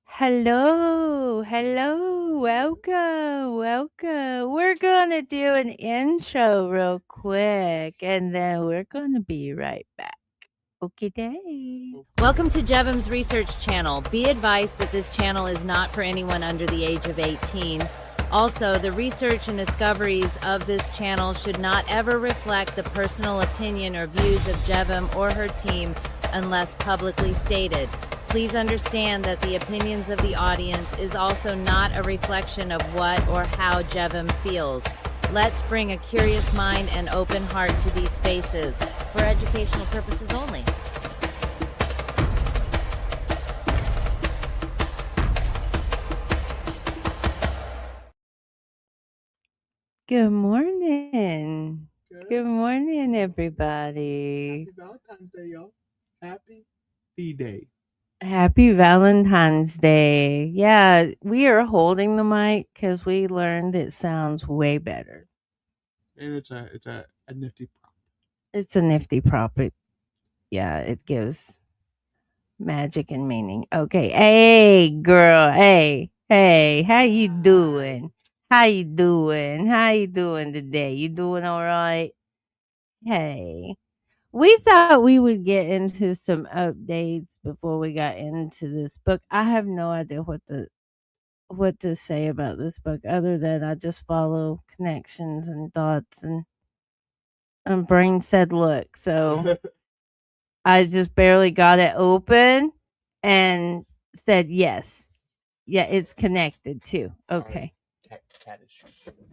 Hello, hello, welcome. We're gonna do an intro real quick and then we're gonna be right back. Okay, day. Welcome to Jevim's research channel. Be advised that this channel is not for anyone under the age of 18. Also, the research and discoveries of this channel should not ever reflect the personal opinion or views of Jevim or her team unless publicly stated. Please understand that the opinions of the audience is also not a reflection of what or how Jevim feels. Let's bring a curious mind and open heart to these spaces for educational purposes only. Good morning. Good morning, everybody. Happy Valentine's Day, y'all. Happy D-Day. Happy Valentine's Day. Yeah, we are holding the mic because we learned it sounds way better. And it's a nifty prop. It's a nifty prop. Yeah, it gives magic and meaning. Okay. Hey, girl. Hey, how you doing? How you doing? How you doing today? You doing all right? Hey. We thought we would get into some updates before we got into this book. I have no idea what to say about this book other than I just follow connections and dots and brain said look. So I just barely got it open and said yes. Yeah, it's connected too. Okay. Cat issues.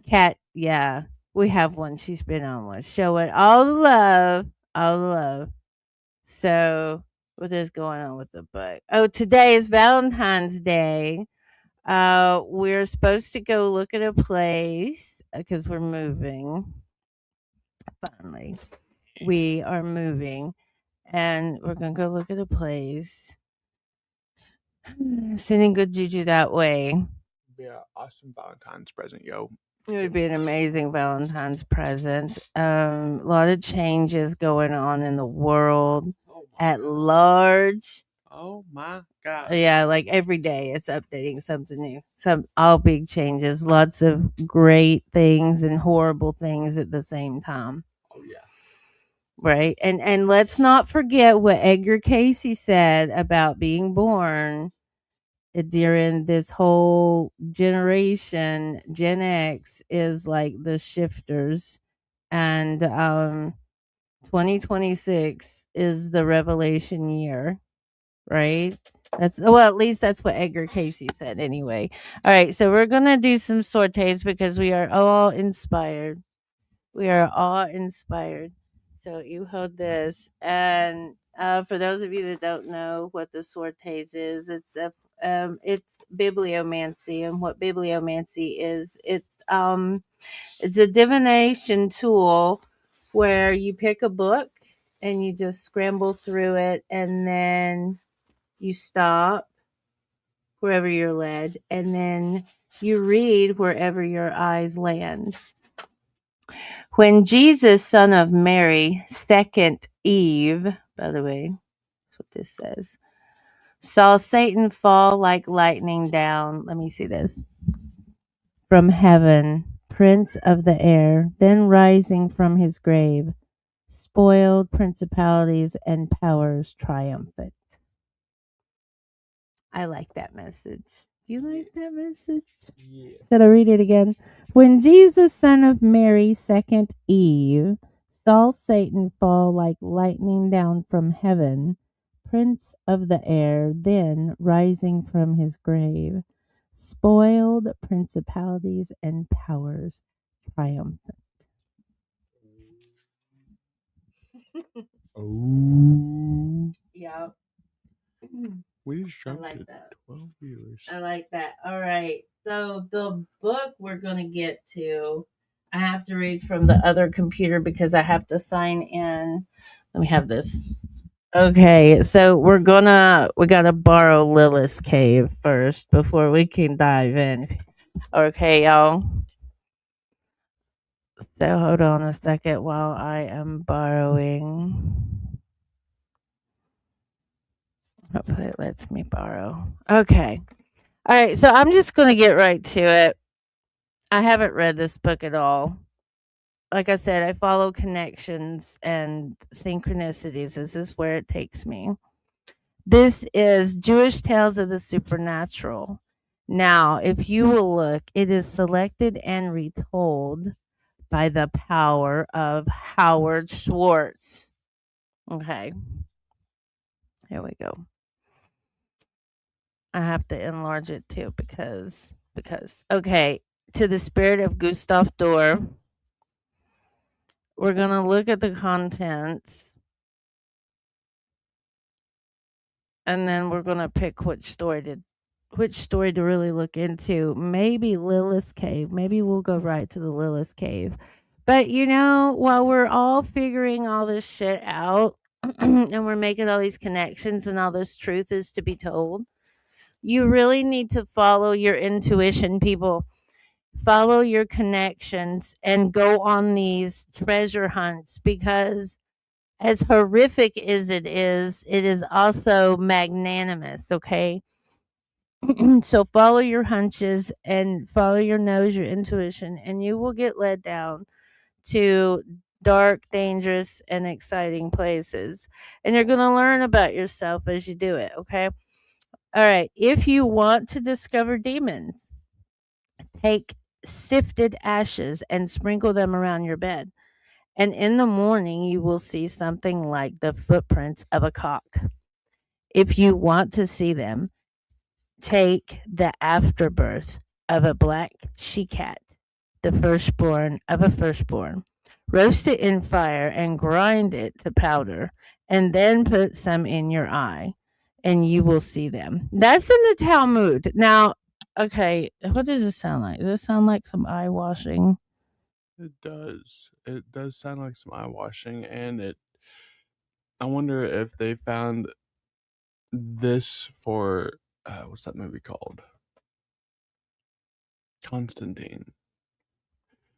Cat, yeah. We have one she's been on with. Show it all the love. All the love. So what is going on with the book? Oh, today is Valentine's Day. We're supposed to go look at a place because we're moving. Finally, we are moving, and we're gonna go look at a place. Sending good juju that way. Be an awesome Valentine's present, yo. It would be an amazing Valentine's present. A lot of changes going on in the world at large. Oh my god. Yeah, like every day it's updating something new. Some all big changes, lots of great things and horrible things at the same time. Oh yeah. Right? And let's not forget what Edgar Casey said about being born during this whole generation. Gen X is like the shifters, and 2026 is the revelation year, right? That's well, at least that's what Edgar Casey said anyway. All right, so we're gonna do some sortes because we are all inspired. We are all inspired. So you hold this, and for those of you that don't know what the sortes is, it's bibliomancy, and what bibliomancy is, it's a divination tool where you pick a book and you just scramble through it, and then you stop wherever you're led, and then you read wherever your eyes land. When Jesus, son of Mary, second Eve, by the way, that's what this says, saw Satan fall like lightning down. Let me see this. From heaven, prince of the air, then rising from his grave, spoiled principalities and powers triumphant. I like that message. Do you like that message? Yeah. Should I read it again? When Jesus, son of Mary, second Eve, saw Satan fall like lightning down from heaven, prince of the air, then rising from his grave, spoiled principalities and powers triumphant. Oh. Yeah. We just jumped like to that. 12 viewers. I like that. All right. So the book we're going to get to, I have to read from the other computer because I have to sign in. Let me have this. Okay, so we got to borrow Lilith's cave first before we can dive in. Okay, y'all. So hold on a second while I am borrowing. Hopefully it lets me borrow. Okay. All right, so I'm just going to get right to it. I haven't read this book at all. Like I said, I follow connections and synchronicities. This is where it takes me. This is Jewish Tales of the Supernatural. Now, if you will look, it is selected and retold by the power of Howard Schwartz. Okay, here we go. I have to enlarge it too because okay, to the spirit of Gustav Dorr, we're going to look at the contents and then we're going to pick which story to really look into. Maybe Lilith's cave. Maybe we'll go right to the Lilith's cave. But while we're all figuring all this shit out and we're making all these connections and all this truth is to be told, you really need to follow your intuition, people. Follow your connections and go on these treasure hunts because as horrific as it is also magnanimous, okay? So follow your hunches and follow your nose, your intuition, and you will get led down to dark, dangerous, and exciting places. And you're going to learn about yourself as you do it, okay? All right. If you want to discover demons, take sifted ashes and sprinkle them around your bed. And in the morning, you will see something like the footprints of a cock. If you want to see them, take the afterbirth of a black she cat, the firstborn of a firstborn. Roast it in fire and grind it to powder, and then put some in your eye, and you will see them. That's in the Talmud. Now, okay, what does this sound like? Does this sound like some eye washing? It does. It does sound like some eye washing, and I wonder if they found this for what's that movie called? Constantine,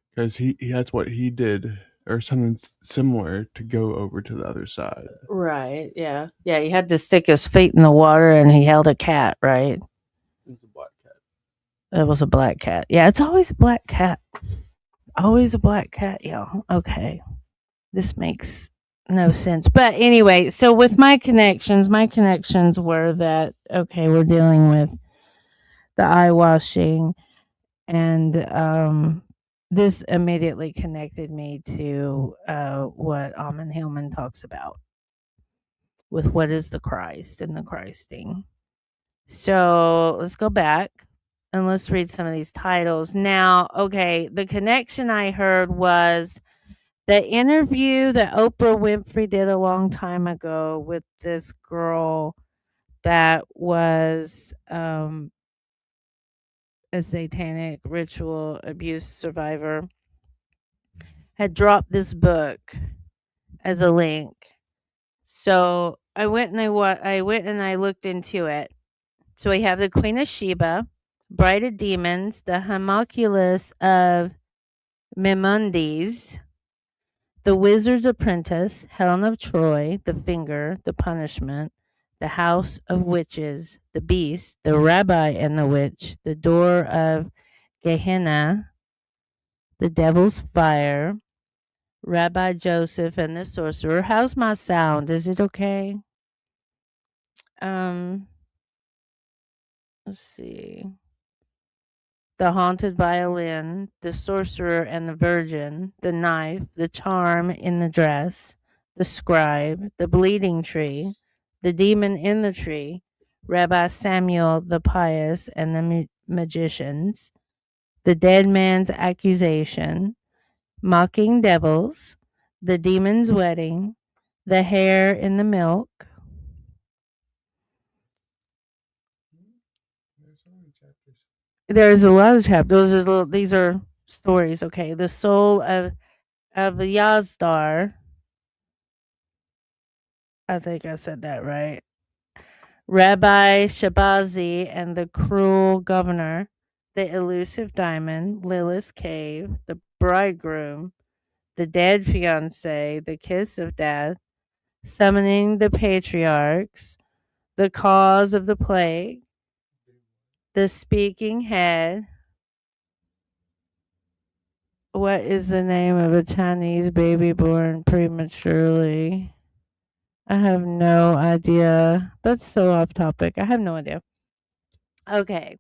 because he that's what he did, or something similar to go over to the other side. Right, yeah. Yeah, he had to stick his feet in the water and he held a cat, right? It's a black cat. It was a black cat. Yeah, it's always a black cat. Always a black cat, y'all. Okay. This makes no sense. But anyway, so with my connections were that, okay, we're dealing with the eye washing and this immediately connected me to what Alman Hillman talks about with what is the Christ and the Christing. So let's go back and let's read some of these titles. Now, okay, the connection I heard was the interview that Oprah Winfrey did a long time ago with this girl that was a satanic ritual abuse survivor had dropped this book as a link. So I went and I looked into it. So we have the Queen of Sheba, Bride of Demons, the Homunculus of Maimonides, the Wizard's Apprentice, Helen of Troy, the Finger, the Punishment, the House of Witches, the Beast, the Rabbi and the Witch, the Door of Gehenna, the Devil's Fire, Rabbi Joseph and the Sorcerer. How's my sound? Is it okay? Um, let's see. The Haunted Violin, the Sorcerer and the Virgin, the Knife, the Charm in the Dress, the Scribe, the Bleeding Tree, the Demon in the Tree, Rabbi Samuel the Pious and the Magicians, the Dead Man's Accusation, Mocking Devils, the Demon's Wedding, the Hare in the Milk. There's so many chapters. There's a lot of chapters. These are stories. Okay, the Soul of Yazdar. I think I said that right. Rabbi Shabazi and the Cruel Governor, the Elusive Diamond, Lilith's Cave, the Bridegroom, the Dead Fiancé, the Kiss of Death, Summoning the Patriarchs, the Cause of the Plague, The speaking head. What is the name of a Chinese baby born prematurely? I have no idea. That's so off topic. I have no idea. Okay.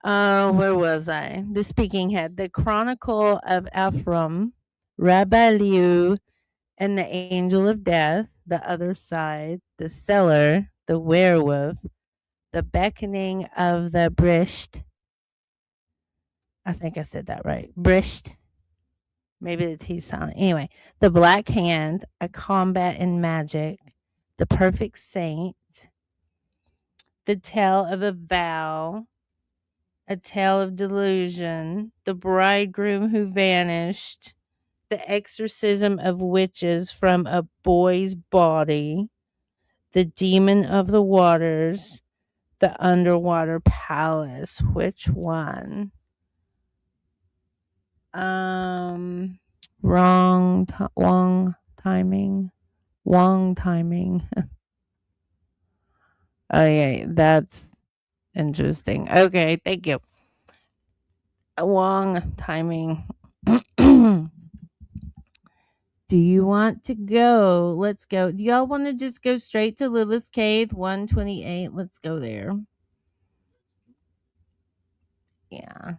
Where was I? The speaking head. The Chronicle of Ephraim, Rabbi Liu, and the Angel of Death, the other side, the cellar, the werewolf, the beckoning of the brisht. I think I said that right. Brisht. Maybe the T silent. Anyway, the black hand, a combat in magic, the perfect saint, the tale of a vow, a tale of delusion, the bridegroom who vanished, the exorcism of witches from a boy's body, the demon of the waters, the underwater palace. Which one? Um, wrong timing. Wrong timing. Oh yeah, that's interesting. Okay, thank you. Wrong timing. Do you want to go? Let's go. Do y'all want to just go straight to Lilith's Cave 128? Let's go there. Yeah.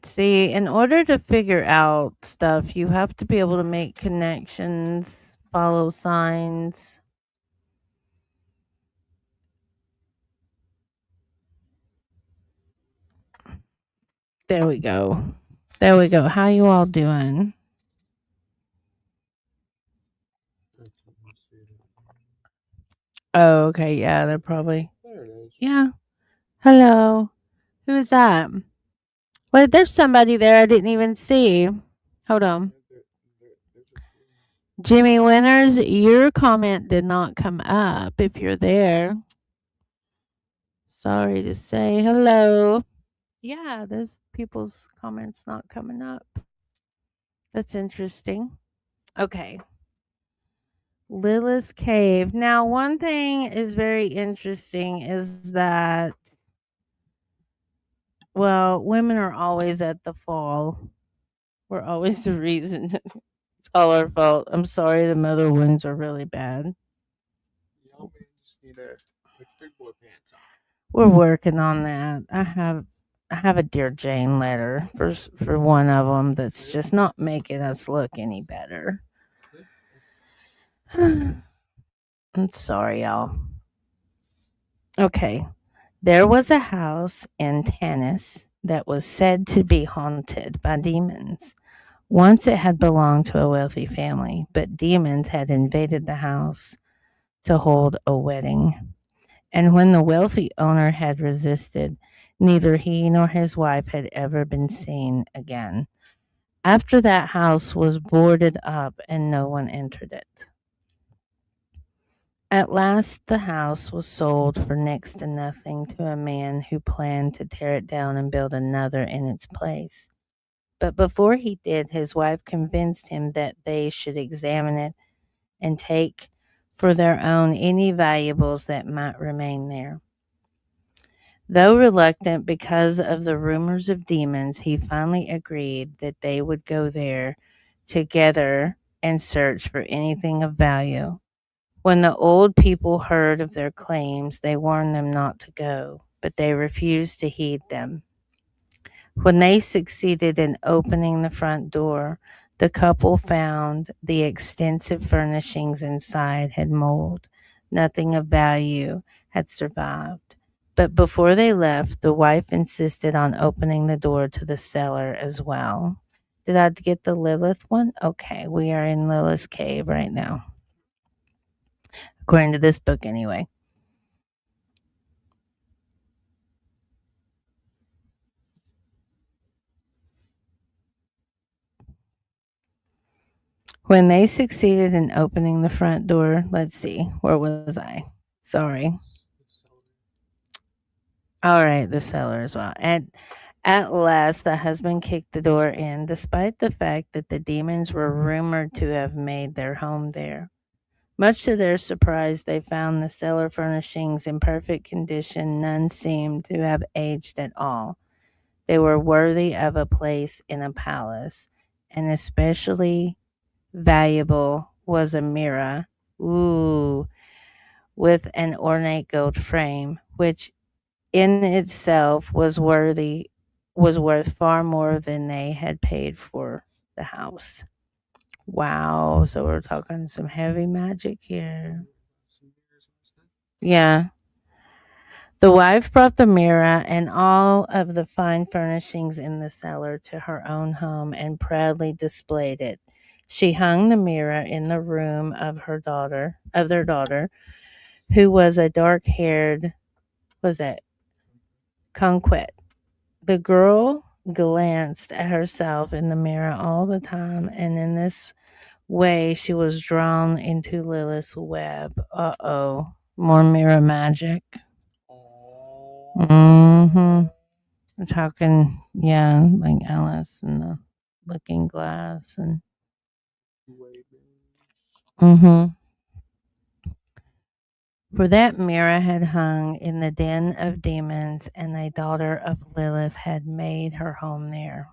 See, in order to figure out stuff, you have to be able to make connections, follow signs. There we go. There we go. How you all doing? Oh, okay. Yeah, they're probably. There it is. Yeah. Hello. Who is that? Wait, there's somebody there I didn't even see. Hold on. There's a few. Jimmy Winters, your comment did not come up if you're there. Sorry to say. Hello. Yeah, there's people's comments not coming up. That's interesting. Okay. Lilith's Cave. Now, one thing is very interesting is that, well, women are always at the fall. We're always the reason. It's all our fault. I'm sorry the mother wounds are really bad. Y'all men just need to put your big boy pants on. We're working on that. I have a Dear Jane letter for one of them that's just not making us look any better. I'm sorry, y'all. Okay. There was a house in Tanis that was said to be haunted by demons. Once it had belonged to a wealthy family, but demons had invaded the house to hold a wedding. And when the wealthy owner had resisted, neither he nor his wife had ever been seen again. After that house was boarded up and no one entered it. At last, the house was sold for next to nothing to a man who planned to tear it down and build another in its place. But before he did, his wife convinced him that they should examine it and take for their own any valuables that might remain there. Though reluctant because of the rumors of demons, he finally agreed that they would go there together and search for anything of value. When the old people heard of their claims, they warned them not to go, but they refused to heed them. When they succeeded in opening the front door, the couple found the extensive furnishings inside had mold. Nothing of value had survived. But before they left, the wife insisted on opening the door to the cellar as well. Did I get the Lilith one? Okay, we are in Lilith's cave right now. According to this book, anyway. When they succeeded in opening the front door, let's see, where was I? Sorry. All right, the cellar as well. And at last, the husband kicked the door in, despite the fact that the demons were rumored to have made their home there. Much to their surprise, they found the cellar furnishings in perfect condition. None seemed to have aged at all. They were worthy of a place in a palace, and especially valuable was a mirror, ooh, with an ornate gold frame, which in itself was worth far more than they had paid for the house. Wow, so we're talking some heavy magic here. Yeah. The wife brought the mirror and all of the fine furnishings in the cellar to her own home and proudly displayed it. She hung the mirror in the room of their daughter, who was a dark-haired, was that conquet. The girl glanced at herself in the mirror all the time, and in this way she was drawn into Lilith's web. Uh-oh, more mirror magic. Mm-hmm. We're talking, yeah, like Alice and the Looking Glass and mm-hmm. For that mirror had hung in the den of demons, and a daughter of Lilith had made her home there.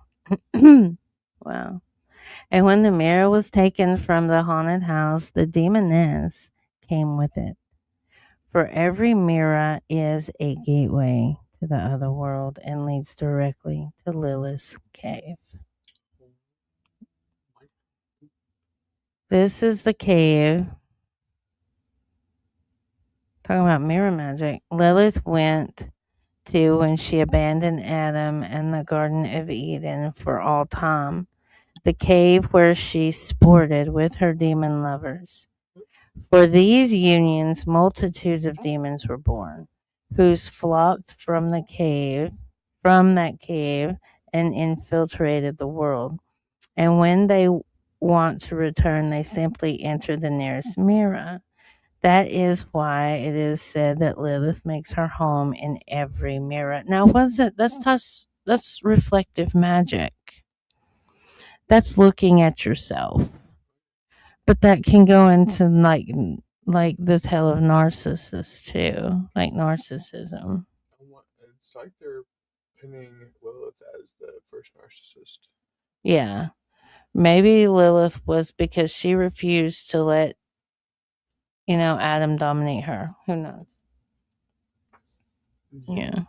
Wow. And when the mirror was taken from the haunted house, the demoness came with it. For every mirror is a gateway to the other world and leads directly to Lilith's cave. This is the cave. Talking about mirror magic. Lilith went to when she abandoned Adam and the Garden of Eden for all time. The cave where she sported with her demon lovers. For these unions, multitudes of demons were born, whose flocked from that cave, and infiltrated the world. And when they want to return, they simply enter the nearest mirror. That is why it is said that Lilith makes her home in every mirror. Now, what's it? That's reflective magic. That's looking at yourself. But that can go into like the tale of Narcissus too, like narcissism. It's like they're pinning Lilith as the first narcissist. Yeah. Maybe Lilith was because she refused to let, Adam dominate her. Who knows? Yeah.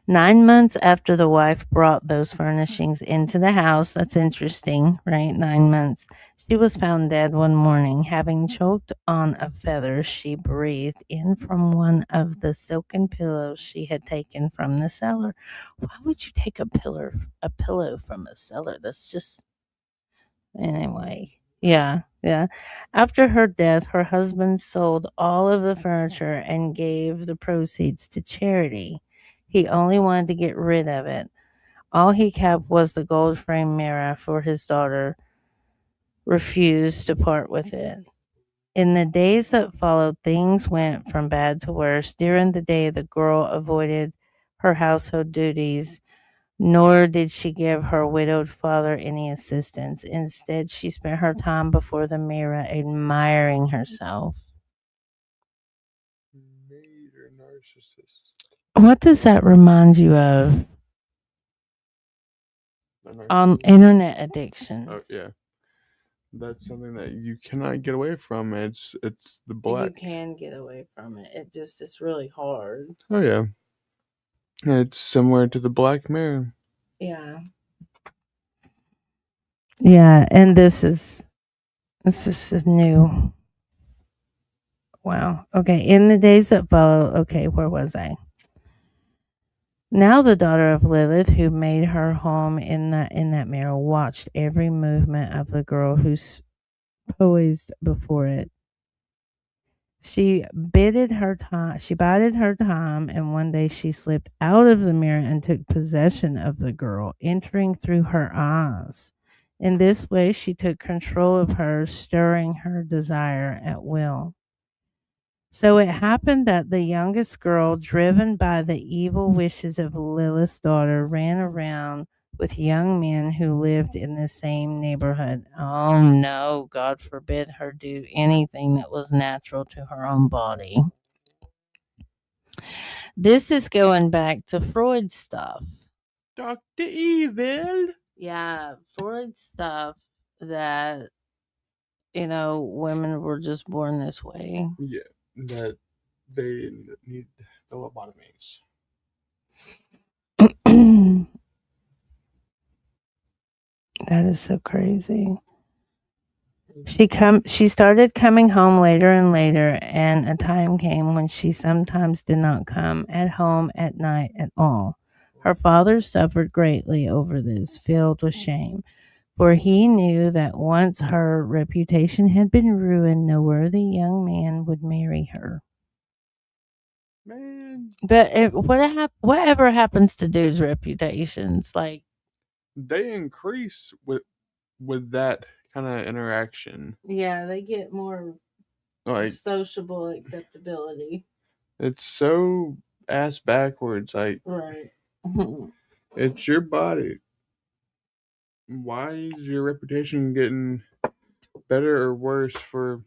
9 months after the wife brought those furnishings into the house, that's interesting, right? 9 months. She was found dead one morning, having choked on a feather she breathed in from one of the silken pillows she had taken from the cellar. Why would you take a pillow from a cellar? That's just anyway. Yeah, yeah. After her death, her husband sold all of the furniture and gave the proceeds to charity. He only wanted to get rid of it. All he kept was the gold frame mirror, for his daughter refused to part with it. In the days that followed, things went from bad to worse. During the day, the girl avoided her household duties, nor did she give her widowed father any assistance. Instead, she spent her time before the mirror admiring herself. Major narcissist. What does that remind you of? On internet addictions. Oh yeah, that's something that you cannot get away from. It's the You black. can get away from it. It's really hard. Oh yeah, it's similar to the Black Mirror. Yeah. Yeah, and this is new. Wow. Okay. In the days that follow, okay, where was I? Now the daughter of Lilith, who made her home in that mirror, watched every movement of the girl who's poised before it. She bided her time, and one day she slipped out of the mirror and took possession of the girl, entering through her eyes. In this way, she took control of her, stirring her desire at will. So it happened that the youngest girl, driven by the evil wishes of Lilith's daughter, ran around with young men who lived in the same neighborhood. Oh no, God forbid her do anything that was natural to her own body. This is going back to Freud stuff. Dr. Evil. Yeah, Freud stuff that, women were just born this way. Yeah, that they need the lobotomies. That is so crazy. She started coming home later and later, and a time came when she sometimes did not come at home at night at all. Her father suffered greatly over this, filled with shame, for he knew that once her reputation had been ruined, no worthy young man would marry her. Man, But whatever happens to dudes' reputations, like, they increase with that kind of interaction. yeah, they get more Like sociable acceptability. it's so ass backwards. Like Right. it's your body. Why is your reputation getting better or worse for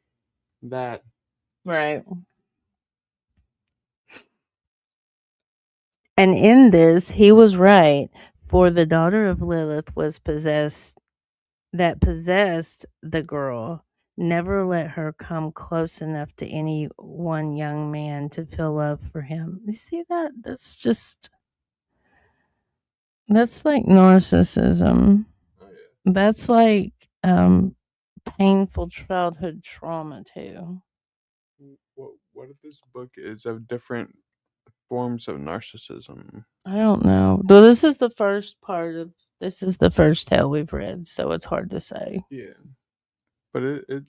that? Right. And in this, he was right, for the daughter of Lilith possessed the girl. Never let her come close enough to any one young man to feel love for him. You see that? That's like narcissism. Oh That's like um painful childhood trauma too. yeah. What if this book is of different forms of narcissism? I don't know. Though this is the first tale we've read, so it's hard to say. Yeah, but it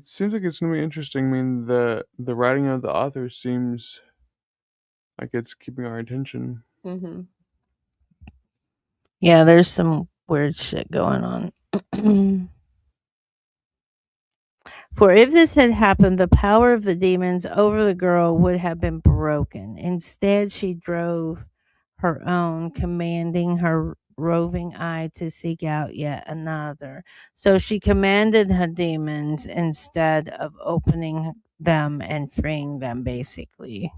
seems like it's gonna be interesting. I mean, the writing of the author seems like it's keeping our attention. Hmm. Yeah, there's some weird shit going on. For if this had happened, the power of the demons over the girl would have been broken. Instead, she drove her own, commanding her roving eye to seek out yet another. So she commanded her demons instead of opening them and freeing them, basically.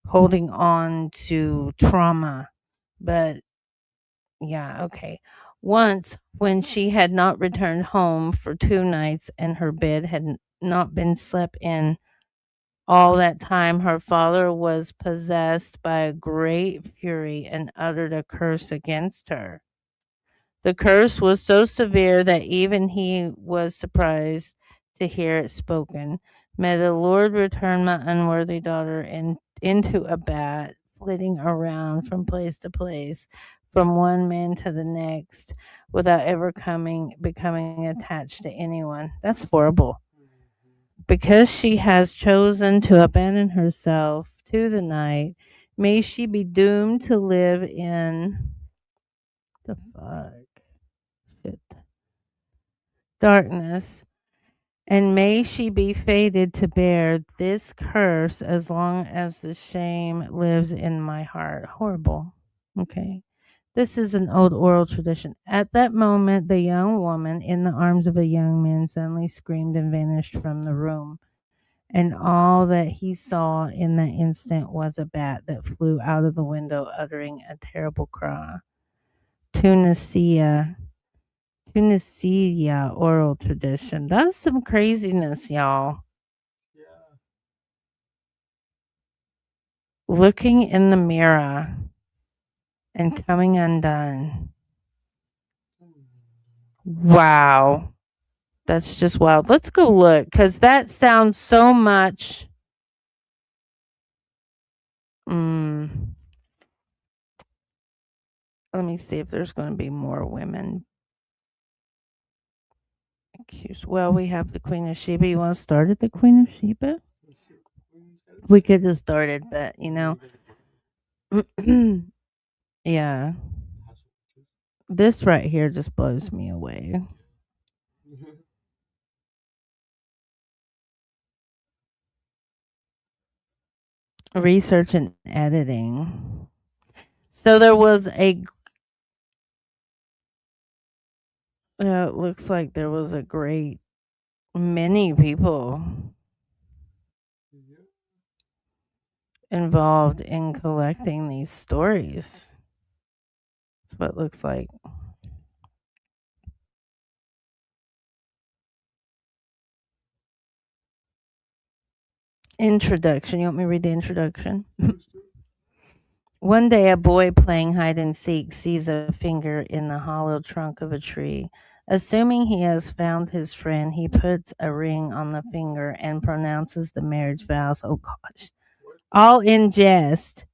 Holding on to trauma. But yeah, okay. Once, when she had not returned home for 2 nights and her bed had not been slept in all that time, her father was possessed by a great fury and uttered a curse against her. The curse was so severe that even he was surprised to hear it spoken. May the Lord return my unworthy daughter into a bat, flitting around from place to place, from one man to the next, without ever becoming attached to anyone. That's horrible. Because she has chosen to abandon herself to the night, may she be doomed to live in the fuck shit darkness, and may she be fated to bear this curse as long as the shame lives in my heart. Horrible. Okay. This is an old oral tradition. At that moment, the young woman in the arms of a young man suddenly screamed and vanished from the room. And all that he saw in that instant was a bat that flew out of the window, uttering a terrible cry. Tunisia Tunisia oral tradition. That's some craziness, y'all. Yeah. Looking in the mirror and coming undone. Wow. That's just wild. Let's go look because that sounds so much. Mm, let me see if there's going to be more women accused. Well, we have the Queen of Sheba. You want to start at the Queen of Sheba? We could have started, but yeah. This right here just blows me away. Research and editing. So there was Yeah, it looks like there was a great many people Yeah. involved in collecting these stories. That's what it looks like. Introduction. You want me to read the introduction? One day, a boy playing hide and seek sees a finger in the hollow trunk of a tree. Assuming he has found his friend, he puts a ring on the finger and pronounces the marriage vows. Oh, gosh. All in jest,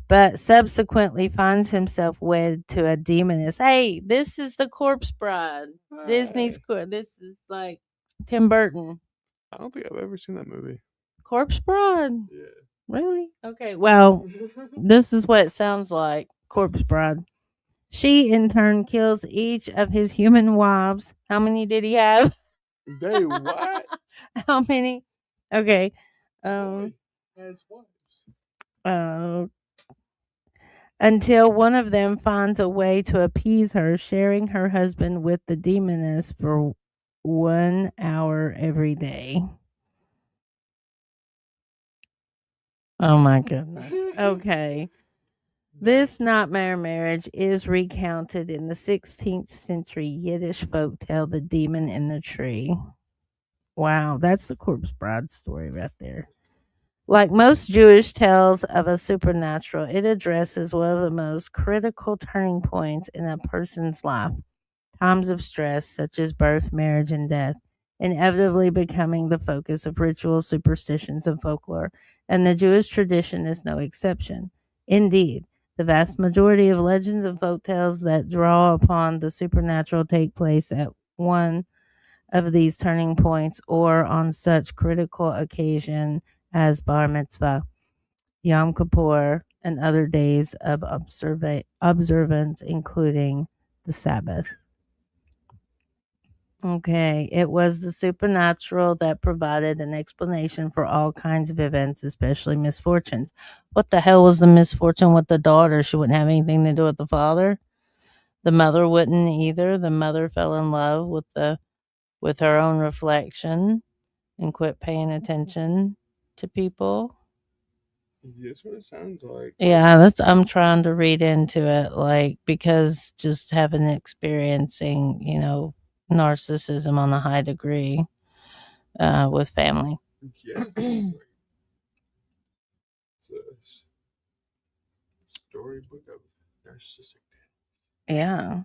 but subsequently finds himself wed to a demoness. Hey, this is the Corpse Bride. Disney's This is like Tim Burton. I don't think I've ever seen that movie. Corpse Bride. Yeah. Really? Okay. Well, this is what it sounds like. Corpse Bride. She in turn kills each of his human wives. How many did he have? They what? How many? Okay. Boy has wives. Uh, until one of them finds a way to appease her, sharing her husband with the demoness for 1 hour every day. Oh my goodness. Okay. This nightmare marriage is recounted in the 16th century Yiddish folk tale, The Demon in the Tree. Wow, that's the Corpse Bride story right there. Like most Jewish tales of a supernatural, it addresses one of the most critical turning points in a person's life, times of stress such as birth, marriage, and death, inevitably becoming the focus of rituals, superstitions, and folklore, and the Jewish tradition is no exception. Indeed, the vast majority of legends and folk tales that draw upon the supernatural take place at one of these turning points or on such critical occasion as Bar Mitzvah, Yom Kippur, and other days of observance, including the Sabbath. Okay, it was the supernatural that provided an explanation for all kinds of events, especially misfortunes. What the hell was the misfortune with the daughter? She wouldn't have anything to do with the father. The mother wouldn't either. The mother fell in love with her own reflection and quit paying attention to people. That's what it sounds like. Yeah, that's I'm trying to read into it, like, because just having experiencing, narcissism on a high degree with family. Yeah. It's a storybook of narcissistic. Yeah.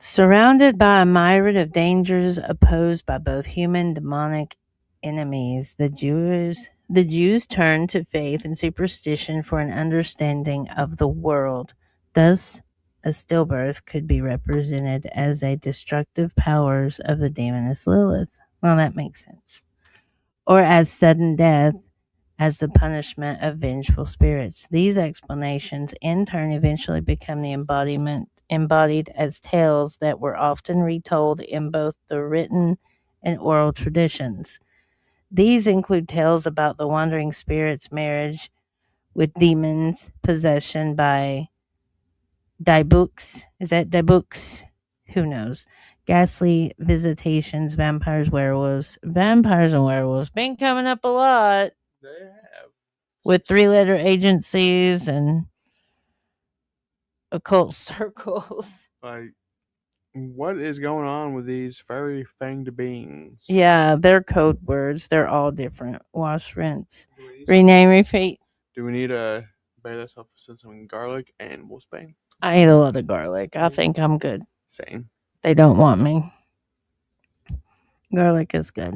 Surrounded by a myriad of dangers opposed by both human and demonic enemies, the Jews turned to faith and superstition for an understanding of the world. Thus, a stillbirth could be represented as a destructive powers of the demoness Lilith. Well, that makes sense. Or as sudden death as the punishment of vengeful spirits. These explanations in turn eventually become the embodied as tales that were often retold in both the written and oral traditions. These include tales about the wandering spirits' marriage with demons, possession by dybbuks. Is that dybbuks? Who knows? Ghastly visitations, vampires, werewolves. Vampires and werewolves been coming up a lot They have. with three-letter agencies and occult circles. Like, what is going on with these furry fanged beings? Yeah, they're code words. They're all different. Wash, rinse, Do we need, rename, repeat. do we need a bear that's off with some garlic and wolfsbane? I eat a lot of garlic. I think I'm good. Same. They don't want me. Garlic is good.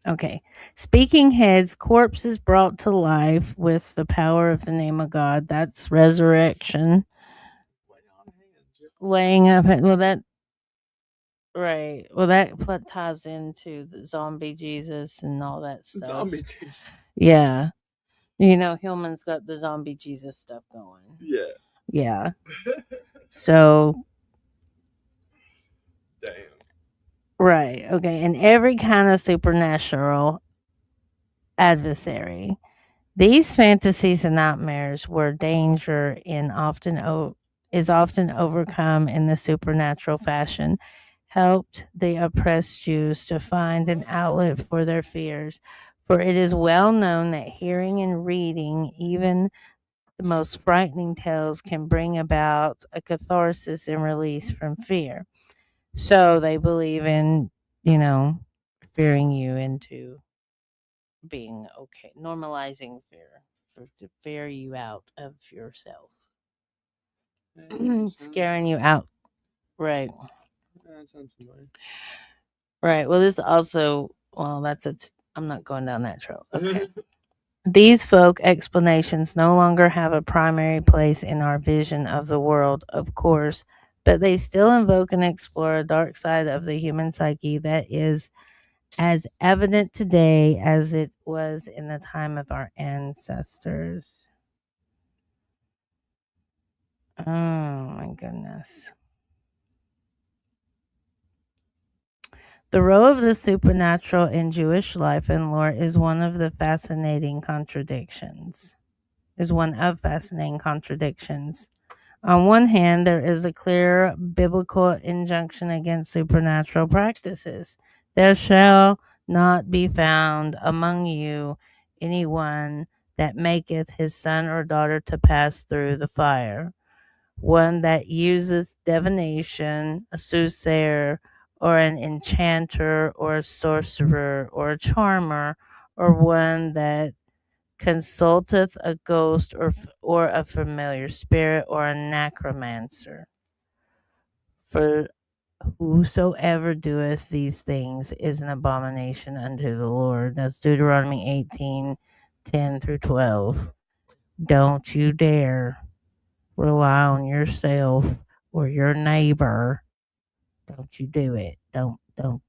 Okay. Speaking heads, corpses brought to life with the power of the name of God. That's resurrection. Laying up. Well, that right. Well, that ties into the zombie Jesus and all that stuff. Zombie Jesus. Yeah. Hillman's got the zombie Jesus stuff going. Yeah. Yeah. So, Damn. right. Okay. And every kind of supernatural adversary. These fantasies and nightmares were danger in often is often overcome in the supernatural fashion, helped the oppressed Jews to find an outlet for their fears. For it is well known that hearing and reading, even the most frightening tales, can bring about a catharsis and release from fear. So they believe in, you know, fearing you into being okay, normalizing fear, to fear you out of yourself, scaring you out. Right. That sounds familiar. Right. Well, this also, well, I'm not going down that trail. Okay. These folk explanations no longer have a primary place in our vision of the world, of course, but they still invoke and explore a dark side of the human psyche that is as evident today as it was in the time of our ancestors. Oh my goodness. The role of the supernatural in Jewish life and lore is one of fascinating contradictions. On one hand, there is a clear biblical injunction against supernatural practices. There shall not be found among you anyone that maketh his son or daughter to pass through the fire, one that useth divination, a soothsayer, or an enchanter, or a sorcerer, or a charmer, or one that consulteth a ghost, or a familiar spirit, or a necromancer. For whosoever doeth these things is an abomination unto the Lord. That's Deuteronomy 18:10-12. Don't you dare rely on yourself or your neighbor. Don't you do it. Don't do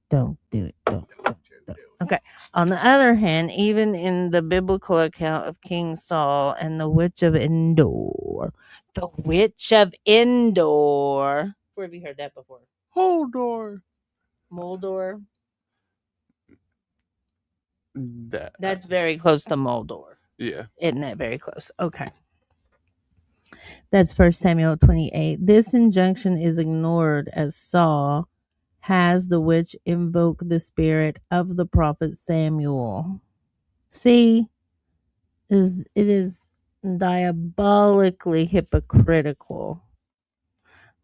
it. Don't. Okay. On the other hand, even in the biblical account of King Saul and the witch of Endor, where have you heard that before? Holdor. Moldor. That. That's very close to Moldor. Yeah. Isn't that very close? Okay. That's 1 Samuel 28. This injunction is ignored as Saul has the witch invoke the spirit of the prophet Samuel. See, it is diabolically hypocritical.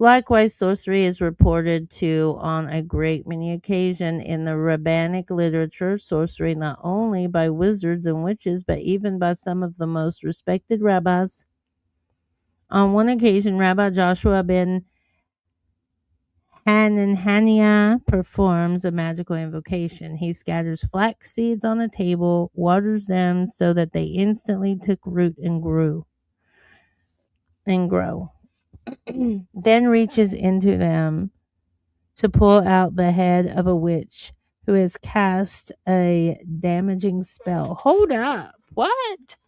Likewise, sorcery is reported to on a great many occasions in the rabbinic literature. Sorcery not only by wizards and witches, but even by some of the most respected rabbis. On one occasion, Rabbi Joshua ben Hananiah performs a magical invocation. He scatters flax seeds on a table, waters them so that they instantly took root and grow. Then reaches into them to pull out the head of a witch who has cast a damaging spell. Hold up. What?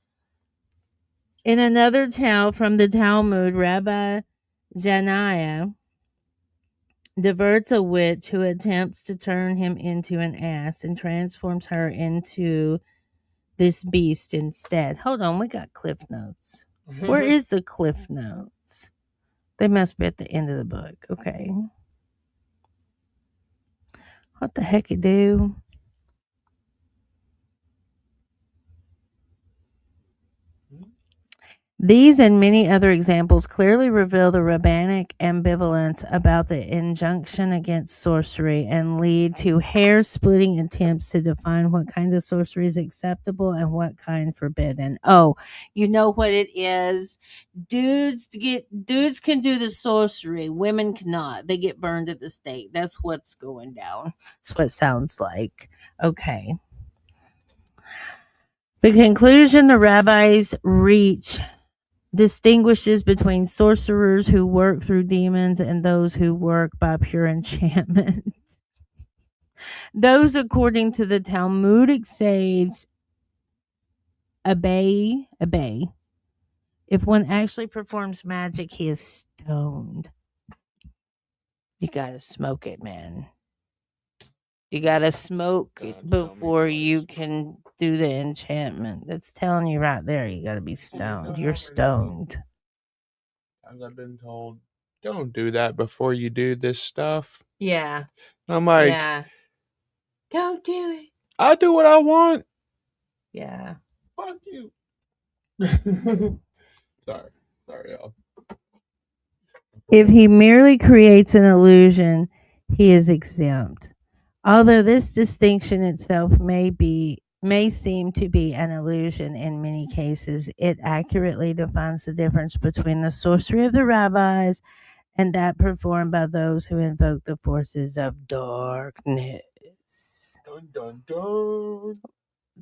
In another tale from the Talmud, Rabbi Janaiah diverts a witch who attempts to turn him into an ass and transforms her into this beast instead. Hold on, we got cliff notes. Where is the cliff notes? They must be at the end of the book. Okay. What the heck you do? These and many other examples clearly reveal the rabbinic ambivalence about the injunction against sorcery and lead to hair splitting attempts to define what kind of sorcery is acceptable and what kind forbidden. Oh, you know what it is? Dudes can do the sorcery, women cannot. They get burned at the stake. That's what's going down. That's what it sounds like. Okay. The conclusion the rabbis reach distinguishes between sorcerers who work through demons and those who work by pure enchantment. Those, according to the Talmudic sage Abai, if one actually performs magic, he is stoned. You gotta smoke it, man. You gotta smoke it before you can do the enchantment. That's telling you right there. You gotta be stoned. You're stoned. times I've been told, don't do that before you do this stuff. Yeah. And I'm like, Yeah. Don't do it. I do what I want. Yeah. Fuck you. Sorry, y'all. If he merely creates an illusion, he is exempt. Although this distinction itself may seem to be an illusion in many cases, it accurately defines the difference between the sorcery of the rabbis and that performed by those who invoke the forces of darkness. Dun dun dun.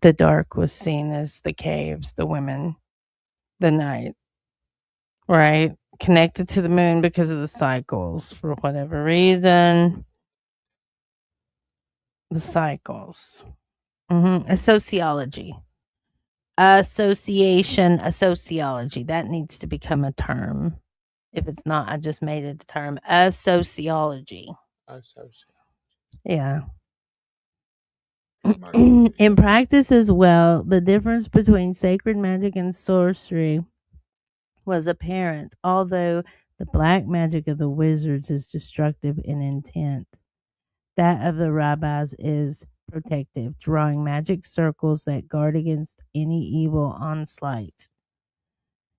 The dark was seen as the caves, the women, the night, right? Connected to the moon because of the cycles for whatever reason. The cycles. A sociology. Association, a sociology. That needs to become a term. If it's not, I just made it a term. A sociology. Yeah. In practice as well, the difference between sacred magic and sorcery was apparent, although the black magic of the wizards is destructive in intent. That of the rabbis is protective, drawing magic circles that guard against any evil onslaught.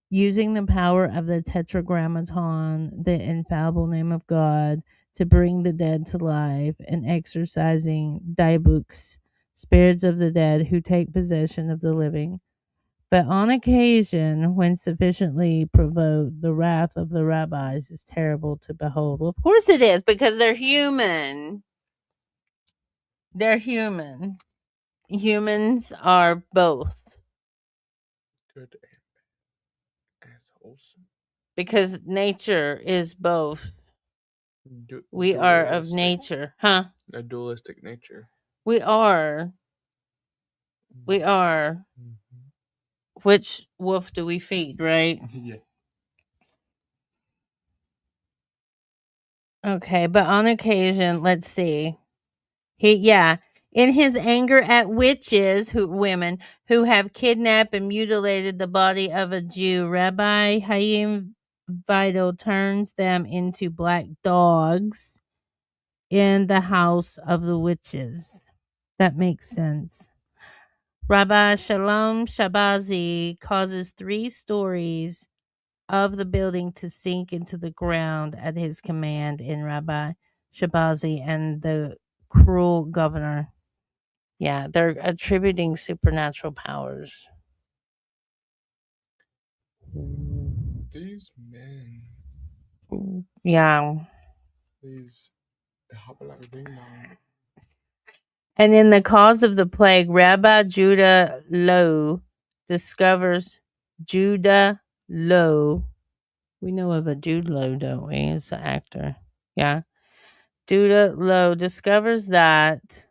Using the power of the tetragrammaton, the infallible name of God, to bring the dead to life, and exorcising dybbuks, spirits of the dead who take possession of the living. But on occasion, when sufficiently provoked, the wrath of the rabbis is terrible to behold. Well, of course it is, because they're human. They're human. Humans are both. Good and wholesome. Because nature is both. We are of nature. Huh? A dualistic nature. We are. We are. Which wolf do we feed, right? Yeah. Okay, but on occasion, let's see. In his anger at women who have kidnapped and mutilated the body of a Jew, Rabbi Hayim Vidal turns them into black dogs in the house of the witches. That makes sense. Rabbi Shalom Shabazi causes 3 stories of the building to sink into the ground at his command in Rabbi Shabazi and the cruel governor. Yeah, they're attributing supernatural powers. These men. Yeah. These. And in the cause of the plague, Rabbi Judah Lowe discovers Judah Lowe. We know of a Jude Lowe, don't we? It's the actor. Yeah. Judah Lowe discovers that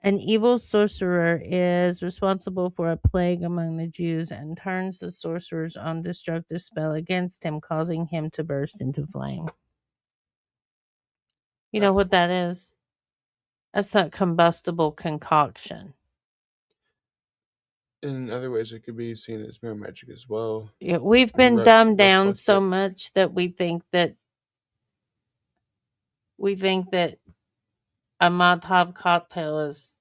an evil sorcerer is responsible for a plague among the Jews and turns the sorcerer's own destructive spell against him, causing him to burst into flame. You know what that is? That's a combustible concoction. In other ways, it could be seen as mirror magic as well. Yeah, we've been dumbed down so much that we think that a Molotov cocktail is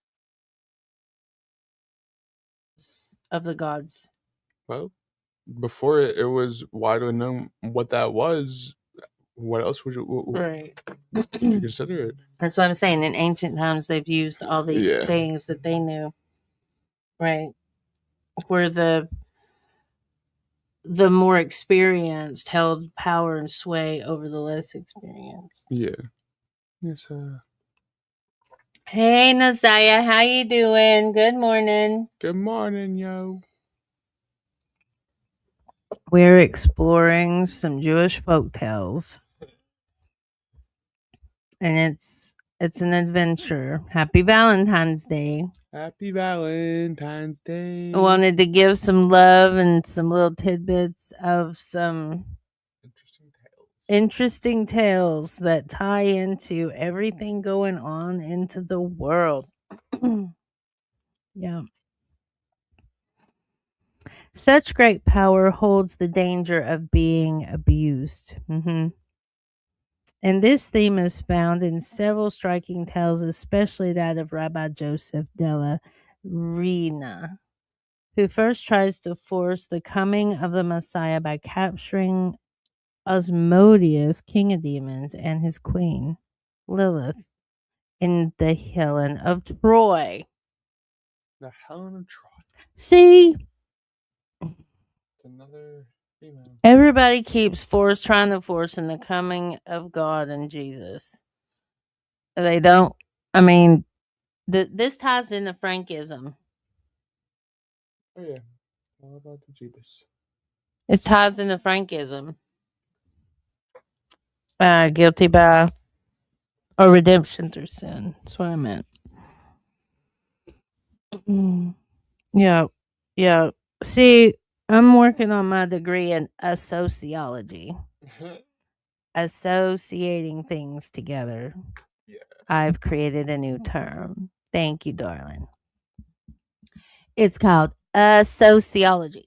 of the gods. Well, before it was widely known what that was. What else would you consider it? That's what I'm saying. In ancient times, they've used all these things that they knew, right? Where the more experienced held power and sway over the less experienced. Yeah. Yes. Hey, Nazaya, how you doing? Good morning. Good morning, yo. We're exploring some Jewish folktales, and it's an adventure. Happy Valentine's Day. Happy Valentine's Day. I wanted to give some love and some little tidbits of some interesting tales that tie into everything going on into the world. Yeah. Such great power holds the danger of being abused. And this theme is found in several striking tales, especially that of Rabbi Joseph della Reina, who first tries to force the coming of the Messiah by capturing Asmodeus, king of demons, and his queen, Lilith, in the Helen of Troy. The Helen of Troy. See, It's another female. everybody keeps trying to force in the coming of God and Jesus. They don't. I mean, this ties into Frankism. Oh yeah. All about the Jeebus. It ties into Frankism. Guilty by or redemption through sin. That's what I meant. Yeah, yeah. See, I'm working on my degree in sociology, associating things together. Yeah. I've created a new term. Thank you, darling. It's called sociology.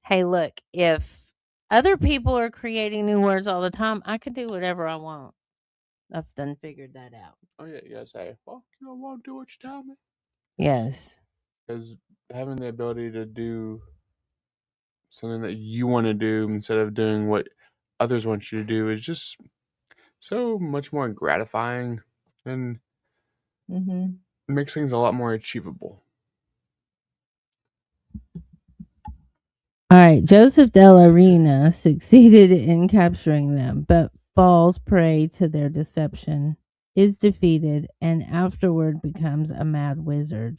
Hey, look, if other people are creating new words all the time, I can do whatever I want. I've done figured that out. Oh yeah, you gotta say, fuck you, I won't do what you tell me. Yes. Because having the ability to do something that you want to do instead of doing what others want you to do is just so much more gratifying and makes things a lot more achievable. All right, Joseph della Reina succeeded in capturing them, but falls prey to their deception, is defeated, and afterward becomes a mad wizard,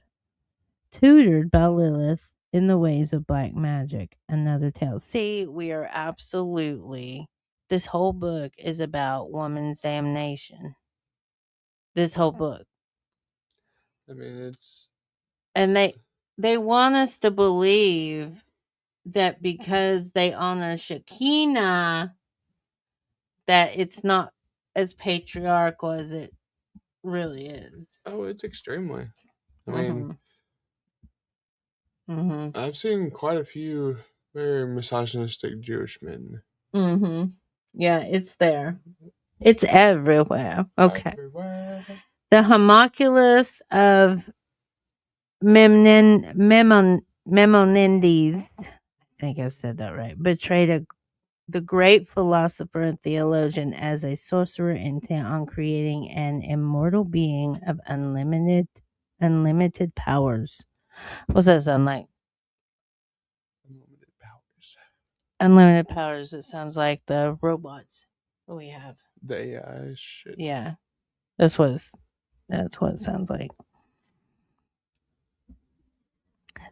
tutored by Lilith in the ways of black magic. Another tale. See, we are absolutely. This whole book is about woman's damnation. This whole book. I mean, it's And they want us to believe that because they honor Shekinah, that it's not as patriarchal as it really is. it's extremely. I mean, Mm-hmm. I've seen quite a few very misogynistic Jewish men. Mm-hmm. Yeah, it's there. It's everywhere. Okay. Everywhere. The homunculus of Memonides, I think I said that right, betrayed the great philosopher and theologian as a sorcerer intent on creating an immortal being of unlimited powers. What's that sound like? Unlimited powers. Unlimited powers. It sounds like the robots that we have. The AI shit. Yeah, that's what it sounds like.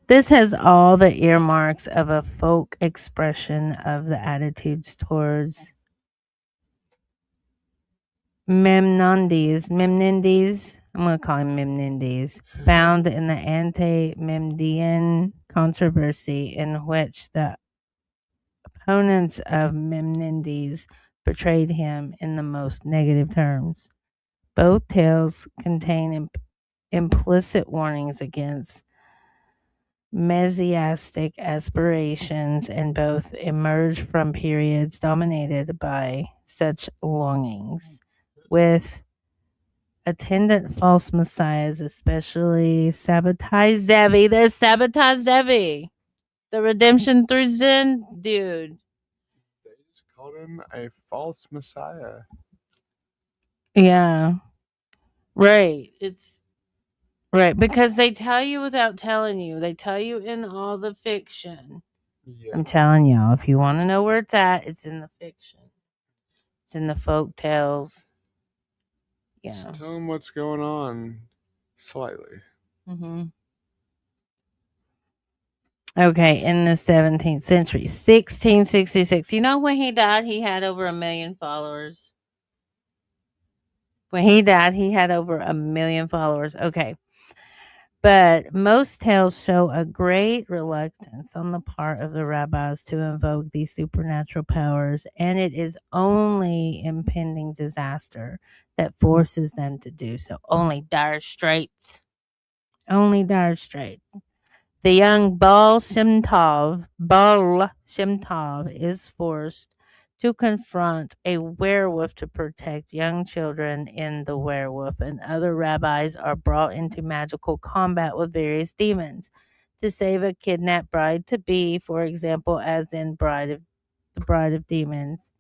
This has all the earmarks of a folk expression of the attitudes towards Memnondes, I'm going to call him Memnondes, found in the ante-Memdian controversy in which the opponents of Memnondes portrayed him in the most negative terms. Both tales contain implicit warnings against messianic aspirations, and both emerge from periods dominated by such longings, with attendant false messiahs, especially sabotage Zevi. There's sabotage Zevi, the redemption through Zen dude. They just called him a false messiah. Yeah, right. It's right because they tell you without telling you. They tell you in all the fiction. Yeah. I'm telling y'all, if you want to know where it's in the fiction. It's in the folk tales. Yeah. Just tell him what's going on slightly. Mm-hmm. Okay, in the 17th century, 1666. You know, when he died, he had over 1 million followers. When he died, he had over 1 million followers. Okay. But most tales show a great reluctance on the part of the rabbis to invoke these supernatural powers, and it is only impending disaster that forces them to do so. Only dire straits. Only dire straits. The young Baal Shem Tov is forced to confront a werewolf to protect young children in the werewolf, and other rabbis are brought into magical combat with various demons to save a kidnapped bride to be, for example, as in Bride of Demons,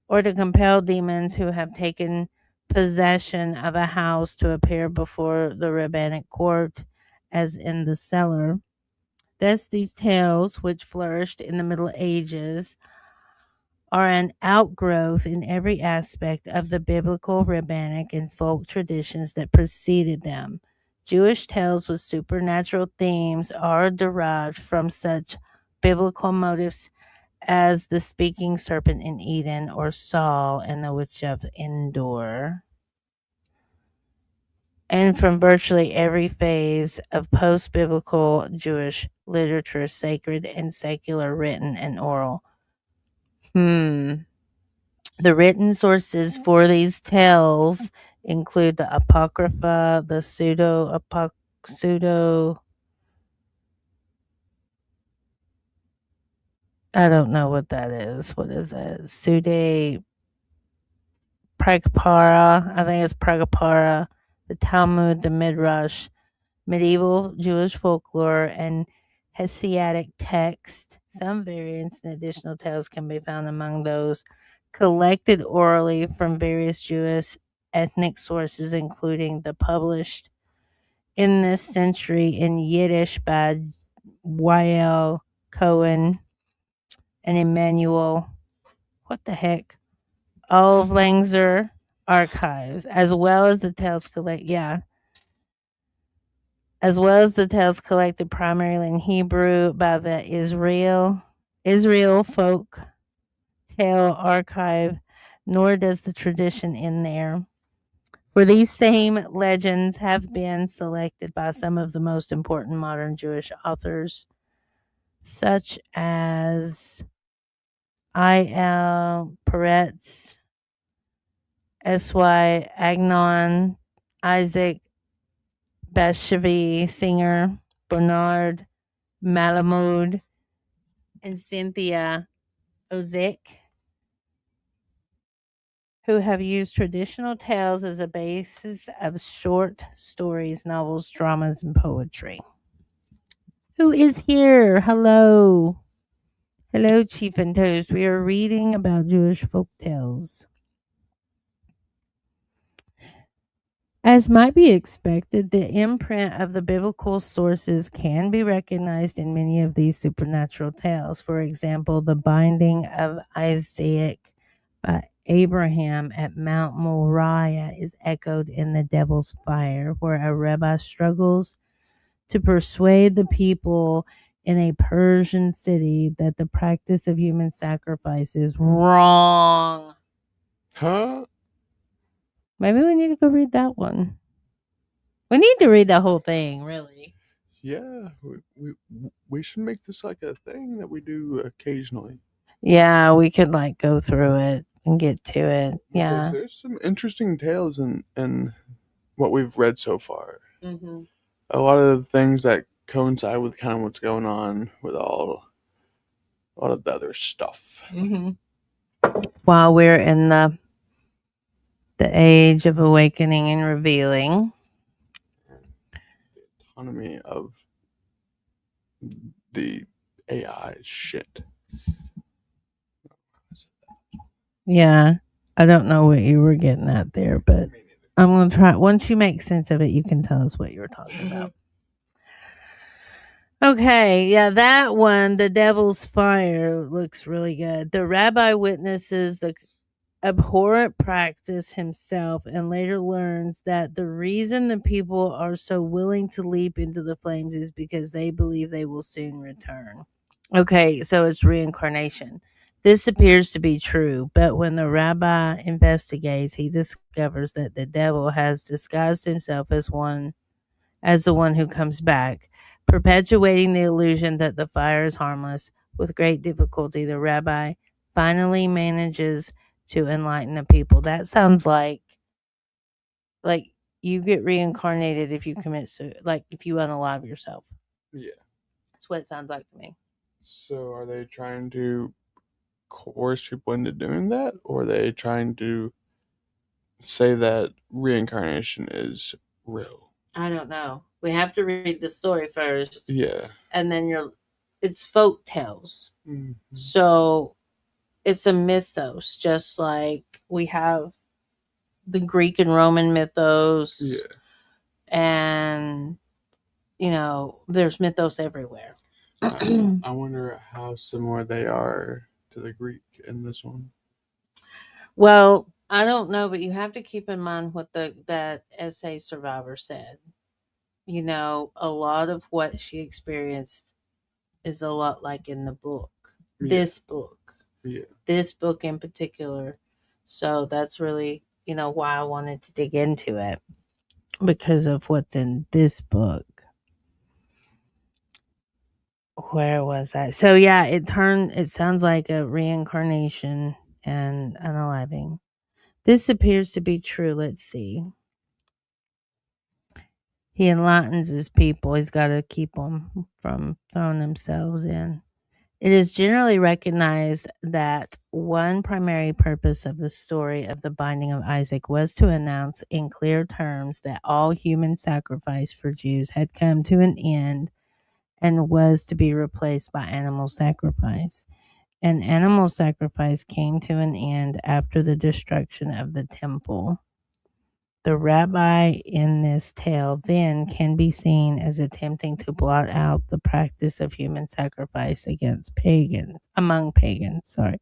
or to compel demons who have taken possession of a house to appear before the rabbinic court, as in the cellar. Thus, these tales, which flourished in the Middle Ages, are an outgrowth in every aspect of the biblical, rabbinic, and folk traditions that preceded them. Jewish tales with supernatural themes are derived from such biblical motives as the speaking serpent in Eden or Saul and the witch of Endor, and from virtually every phase of post biblical Jewish literature, sacred and secular, written and oral. The written sources for these tales include the Apocrypha, the pseudo, I don't know what that is. What is it? Pseudo Pragpara, I think it's Pragpara, the Talmud, the Midrash, medieval Jewish folklore, and Hesiadic text. Some variants and additional tales can be found among those collected orally from various Jewish ethnic sources, including the published in this century in Yiddish by Y.L. Cohen and Emmanuel. What the heck? Olvlangser archives, as well as the tales collected primarily in Hebrew by the Israel Folk Tale Archive, nor does the tradition end there. For these same legends have been selected by some of the most important modern Jewish authors, such as I.L. Peretz, S.Y. Agnon, Isaac Bashevi Singer, Bernard Malamud, and Cynthia Ozick, who have used traditional tales as a basis of short stories, novels, dramas, and poetry. Who is here? Hello. Hello, Chief and Toast. We are reading about Jewish folk tales. As might be expected, the imprint of the biblical sources can be recognized in many of these supernatural tales. For example, the binding of Isaac by Abraham at Mount Moriah is echoed in the Devil's Fire, where a rabbi struggles to persuade the people in a Persian city that the practice of human sacrifice is wrong. Huh? Maybe we need to go read that one. We need to read the whole thing, really. Yeah, we should make this like a thing that we do occasionally. Yeah, we could like go through it and get to it. Because Yeah. there's some interesting tales in what we've read so far. Mm-hmm. A lot of the things that coincide with kind of what's going on with a lot of the other stuff. Mm-hmm. While we're in the age of awakening and revealing. The autonomy of the AI shit. Yeah. I don't know what you were getting at there, but I'm going to try. Once you make sense of it, you can tell us what you were talking about. Okay. Yeah. That one, The Devil's Fire, looks really good. The rabbi witnesses the abhorrent practice himself and later learns that the reason the people are so willing to leap into the flames is because they believe they will soon return. Okay, so it's reincarnation. This appears to be true, but when the rabbi investigates, he discovers that the devil has disguised himself as the one who comes back, perpetuating the illusion that the fire is harmless. With great difficulty, the rabbi finally manages to enlighten the people. That sounds like you get reincarnated if you commit like if you unalive yourself. Yeah. That's what it sounds like to me. So are they trying to coerce people into doing that, or are they trying to say that reincarnation is real? I don't know. We have to read the story first, Yeah. and then it's folk tales. Mm-hmm. So it's a mythos, just like we have the Greek and Roman mythos. Yeah. And, there's mythos everywhere. I wonder how similar they are to the Greek in this one. Well, I don't know, but you have to keep in mind what that essay survivor said. A lot of what she experienced is a lot like in the book. Yeah. This book. Yeah. This book in particular. So that's really, why I wanted to dig into it. Because of what's in this book. Where was I? So yeah, it sounds like a reincarnation and unaliving. This appears to be true. Let's see. He enlightens his people. He's got to keep them from throwing themselves in. It is generally recognized that one primary purpose of the story of the binding of Isaac was to announce in clear terms that all human sacrifice for Jews had come to an end and was to be replaced by animal sacrifice. And animal sacrifice came to an end after the destruction of the temple. The rabbi in this tale then can be seen as attempting to blot out the practice of human sacrifice among pagans, sorry.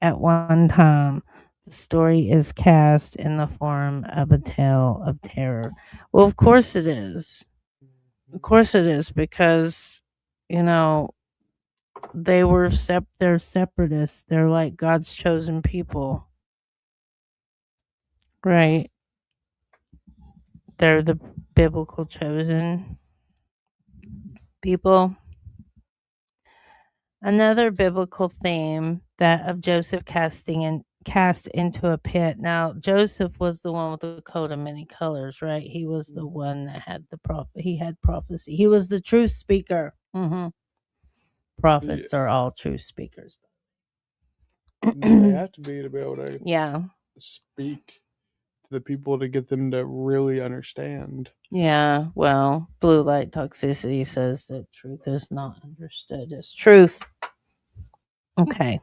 At one time, the story is cast in the form of a tale of terror. Well, of course it is. Of course it is, because, they're separatists. They're like God's chosen people. Right. They're the biblical chosen people. Another biblical theme, that of Joseph cast into a pit. Now, Joseph was the one with the coat of many colors, right? He was the one that had he had prophecy. He was the truth speaker. Prophets are all truth speakers. They have to be able to Yeah. speak to the people to get them to really understand. Yeah, well, blue light toxicity says that truth is not understood as truth. Okay.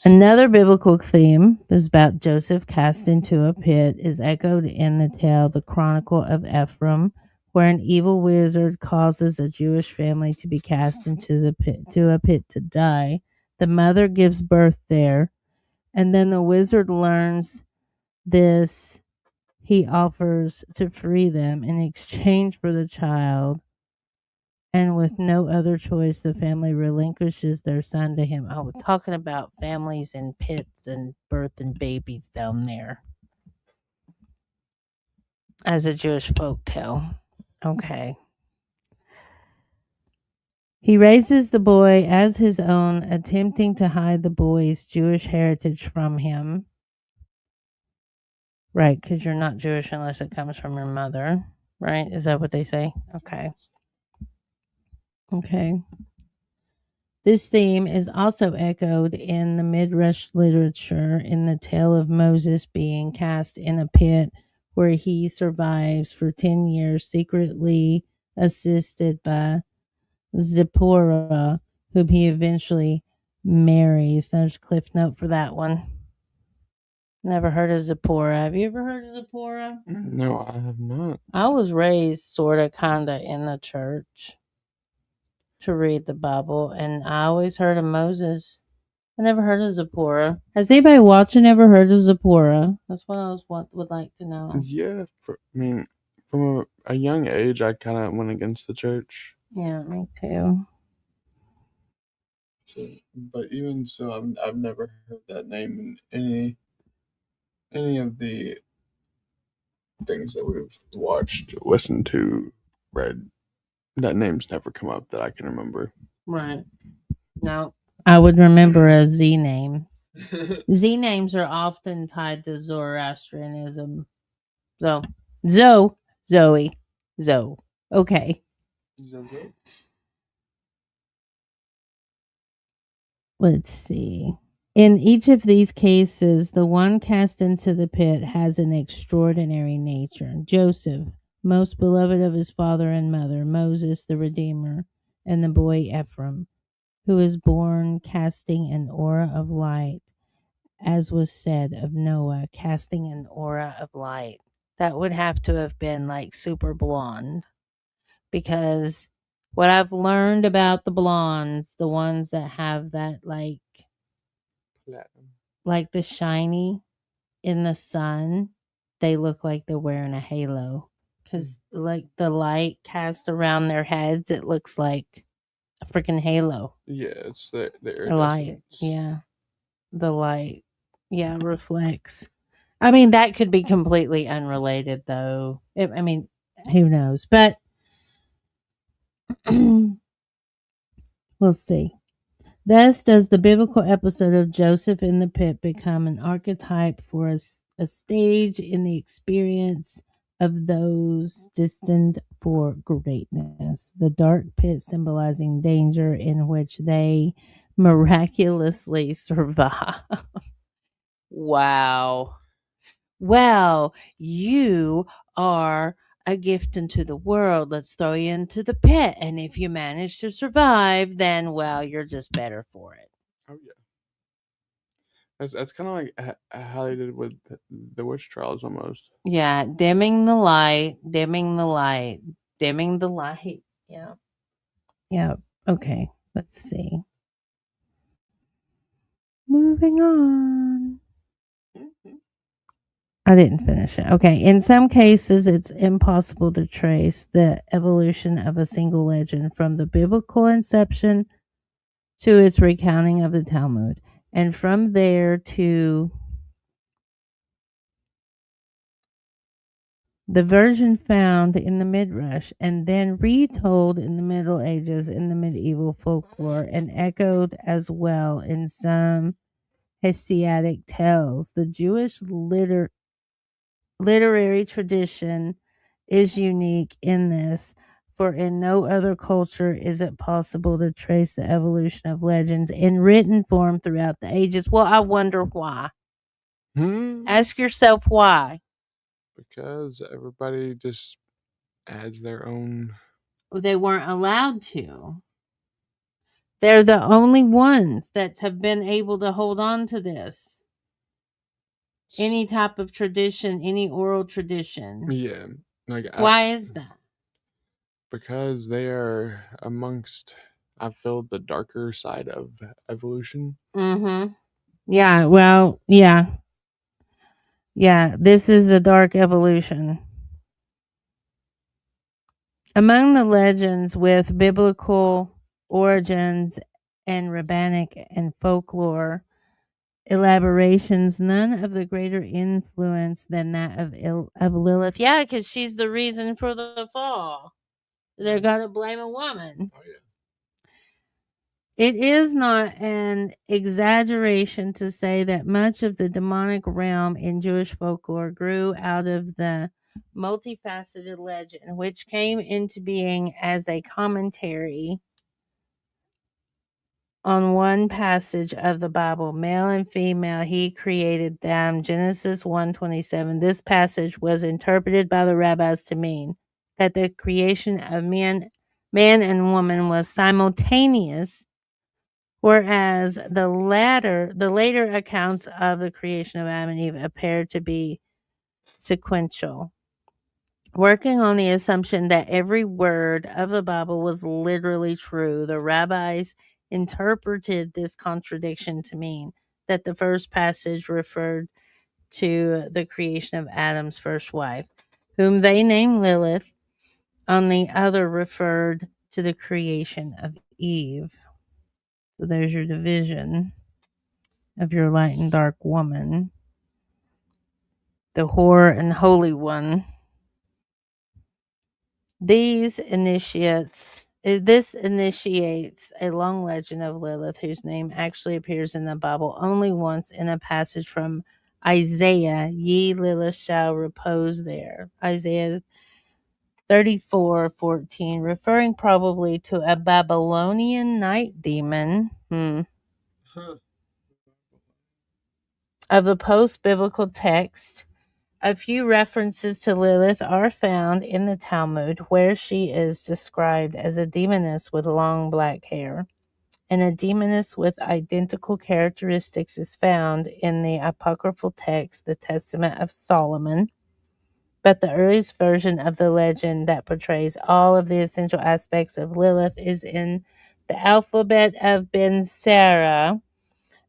Another biblical theme is about Joseph cast into a pit is echoed in the tale The Chronicle of Ephraim, where an evil wizard causes a Jewish family to be cast into a pit to die. The mother gives birth there, and then the wizard learns this. He offers to free them in exchange for the child, and with no other choice, the family relinquishes their son to him. Oh, we're talking about families in pits and birthing babies down there as a Jewish folk tale. Okay. He raises the boy as his own, attempting to hide the boy's Jewish heritage from him. Right, because you're not Jewish unless it comes from your mother. Right? Is that what they say? Okay. Okay. This theme is also echoed in the Midrash literature in the tale of Moses being cast in a pit where he survives for 10 years, secretly assisted by Zipporah, whom he eventually marries. There's a cliff note for that one. Never heard of Zipporah. Have you ever heard of Zipporah? No, I have not. I was raised sort of kind of in the church to read the Bible, and I always heard of Moses. I never heard of Zipporah. Has anybody watching ever heard of Zipporah? That's what I would like to know. Yeah, from a young age, I kind of went against the church. Yeah, me too. So, but even so, I've never heard that name in any of the things that we've watched, listened to, read. That name's never come up that I can remember. Right. No. I would remember a Z name. Z names are often tied to Zoroastrianism. So, Zoe. Okay. Zub, zub. Let's see. In each of these cases, the one cast into the pit has an extraordinary nature. Joseph, most beloved of his father and mother, Moses, the Redeemer, and the boy Ephraim, who is born casting an aura of light, as was said of Noah, casting an aura of light. That would have to have been like super blonde, because what I've learned about the blondes, the ones that have that Platinum. like the shiny in the sun, they look like they're wearing a halo because like the light cast around their heads, it looks like a freaking halo. Yeah, it's the A light, iridescence. yeah, the light, yeah, reflects. I mean, that could be completely unrelated, though. I mean, who knows? But we'll see. Thus, does the biblical episode of Joseph in the pit become an archetype for a stage in the experience of those destined for greatness? The dark pit symbolizing danger in which they miraculously survive. Wow. Well, you are a gift into the world. Let's throw you into the pit. And if you manage to survive, then, well, you're just better for it. Oh yeah, that's kind of like how they did with the witch trials almost. Yeah, dimming the light, dimming the light, dimming the light. Yeah. Yeah. Okay. Let's see. Moving on. I didn't finish it. Okay. In some cases, it's impossible to trace the evolution of a single legend from the biblical inception to its recounting of the Talmud, and from there to the version found in the Midrash, and then retold in the Middle Ages in the medieval folklore, and echoed as well in some Hasidic tales. The Jewish literary tradition is unique in this, for in no other culture is it possible to trace the evolution of legends in written form throughout the ages. Well, I wonder why. Hmm. Ask yourself why. Because everybody just adds their own. They weren't allowed to. They're the only ones that have been able to hold on to this. Any type of tradition, any oral tradition. Yeah, like Why is that? because they are amongst. I feel the darker side of evolution. Mhm. Yeah, well, yeah. Yeah, this is a dark evolution. Among the legends with biblical origins and rabbinic and folklore elaborations, none of the greater influence than that of Lilith. Yeah, because she's the reason for the fall. They're going to blame a woman. Oh yeah. It is not an exaggeration to say that much of the demonic realm in Jewish folklore grew out of the multifaceted legend, which came into being as a commentary on one passage of the Bible, male and female, he created them. Genesis 1:27. This passage was interpreted by the rabbis to mean that the creation of man and woman was simultaneous, whereas the later accounts of the creation of Adam and Eve appear to be sequential, working on the assumption that every word of the Bible was literally true. The rabbis interpreted this contradiction to mean that the first passage referred to the creation of Adam's first wife, whom they named Lilith, on the other referred to the creation of Eve. So there's your division of your light and dark woman, the whore and holy one. This initiates a long legend of Lilith, whose name actually appears in the Bible only once in a passage from Isaiah. Ye Lilith shall repose there. Isaiah 34:14, referring probably to a Babylonian night demon. Huh. Of the post-biblical text, a few references to Lilith are found in the Talmud, where she is described as a demoness with long black hair. And a demoness with identical characteristics is found in the apocryphal text, the Testament of Solomon. But the earliest version of the legend that portrays all of the essential aspects of Lilith is in the alphabet of Ben Sira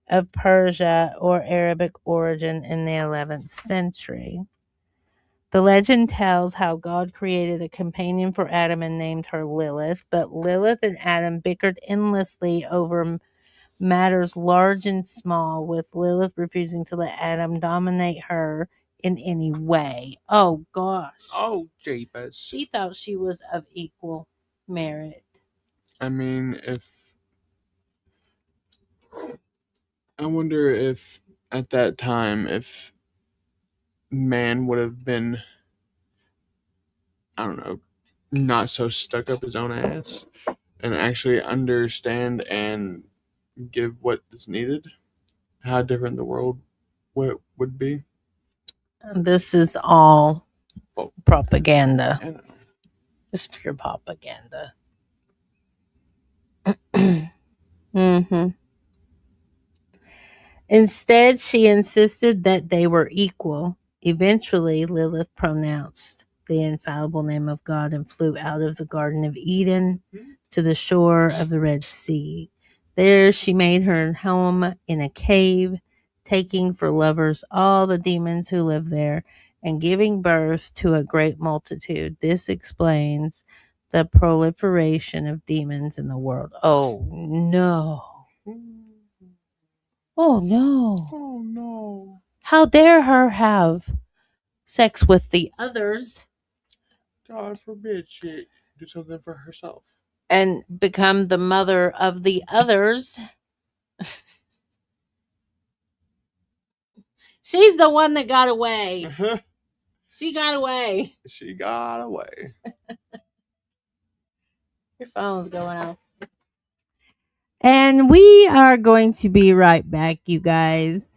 of Persia or Arabic origin in the 11th century. The legend tells how God created a companion for Adam and named her Lilith, but Lilith and Adam bickered endlessly over matters large and small, with Lilith refusing to let Adam dominate her in any way. Oh gosh. Oh, jeepers. She thought she was of equal merit. I mean, I wonder if at that time, if man would have been, I don't know, not so stuck up his own ass and actually understand and give what is needed, how different the world would be. This is all Well, propaganda. I know. It's pure propaganda. Mm-hmm. Instead, she insisted that they were equal. Eventually, Lilith pronounced the infallible name of God and flew out of the Garden of Eden to the shore of the Red Sea. There, she made her home in a cave, taking for lovers all the demons who lived there and giving birth to a great multitude. This explains the proliferation of demons in the world. Oh, no. Oh no. Oh no. How dare her have sex with the others God forbid she do something for herself. and become the mother of the others? She's the one that got away. She got away. She got away. Your phone's going off. And we are going to be right back, you guys.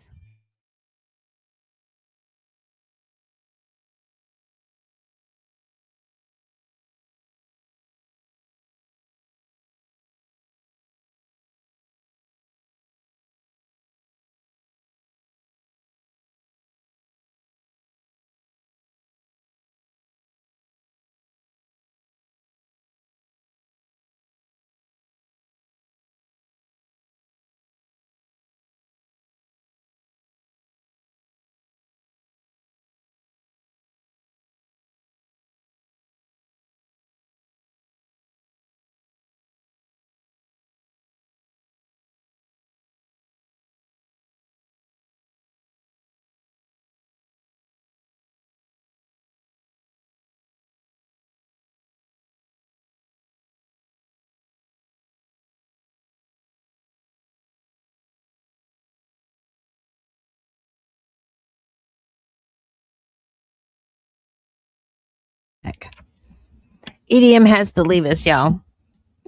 EDM has to leave us, y'all.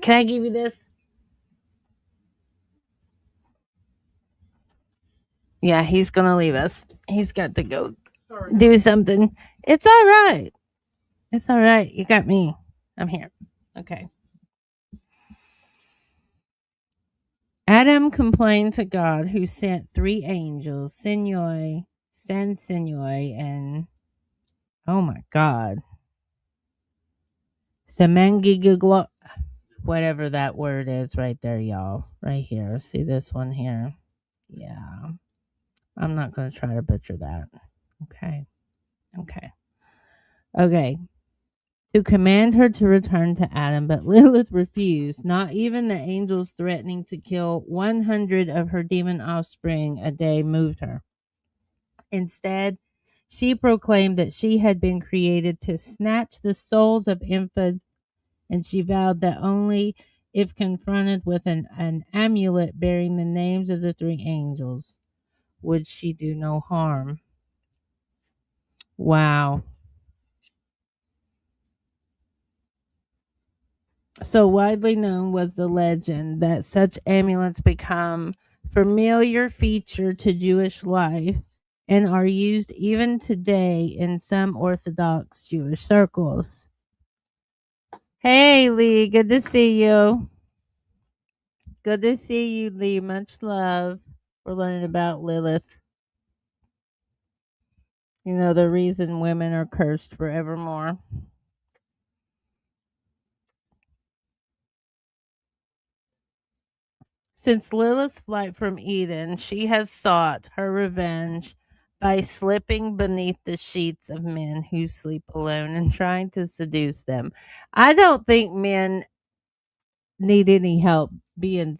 Can I give you this? Yeah, he's gonna leave us. He's got to go do something. It's all right. It's all right. You got me. I'm here. Okay. Adam complained to God, who sent 3 angels, Sinoi, San Sinoi, and oh my God, Semangigaglo, whatever that word is right there, y'all. Right here. See this one here? Yeah. I'm not going to try to butcher that. Okay. Okay. Okay. To command her to return to Adam, but Lilith refused, not even the angels threatening to kill 100 of her demon offspring a day moved her. Instead, she proclaimed that she had been created to snatch the souls of infants, and she vowed that only if confronted with an amulet bearing the names of the 3 angels would she do no harm. Wow. So widely known was the legend that such amulets become familiar feature to Jewish life and are used even today in some Orthodox Jewish circles. Hey Lee, good to see you. Good to see you, Lee. Much love. We're learning about Lilith. You know, the reason women are cursed forevermore. Since Lilith's flight from Eden, she has sought her revenge by slipping beneath the sheets of men who sleep alone and trying to seduce them. I don't think men need any help being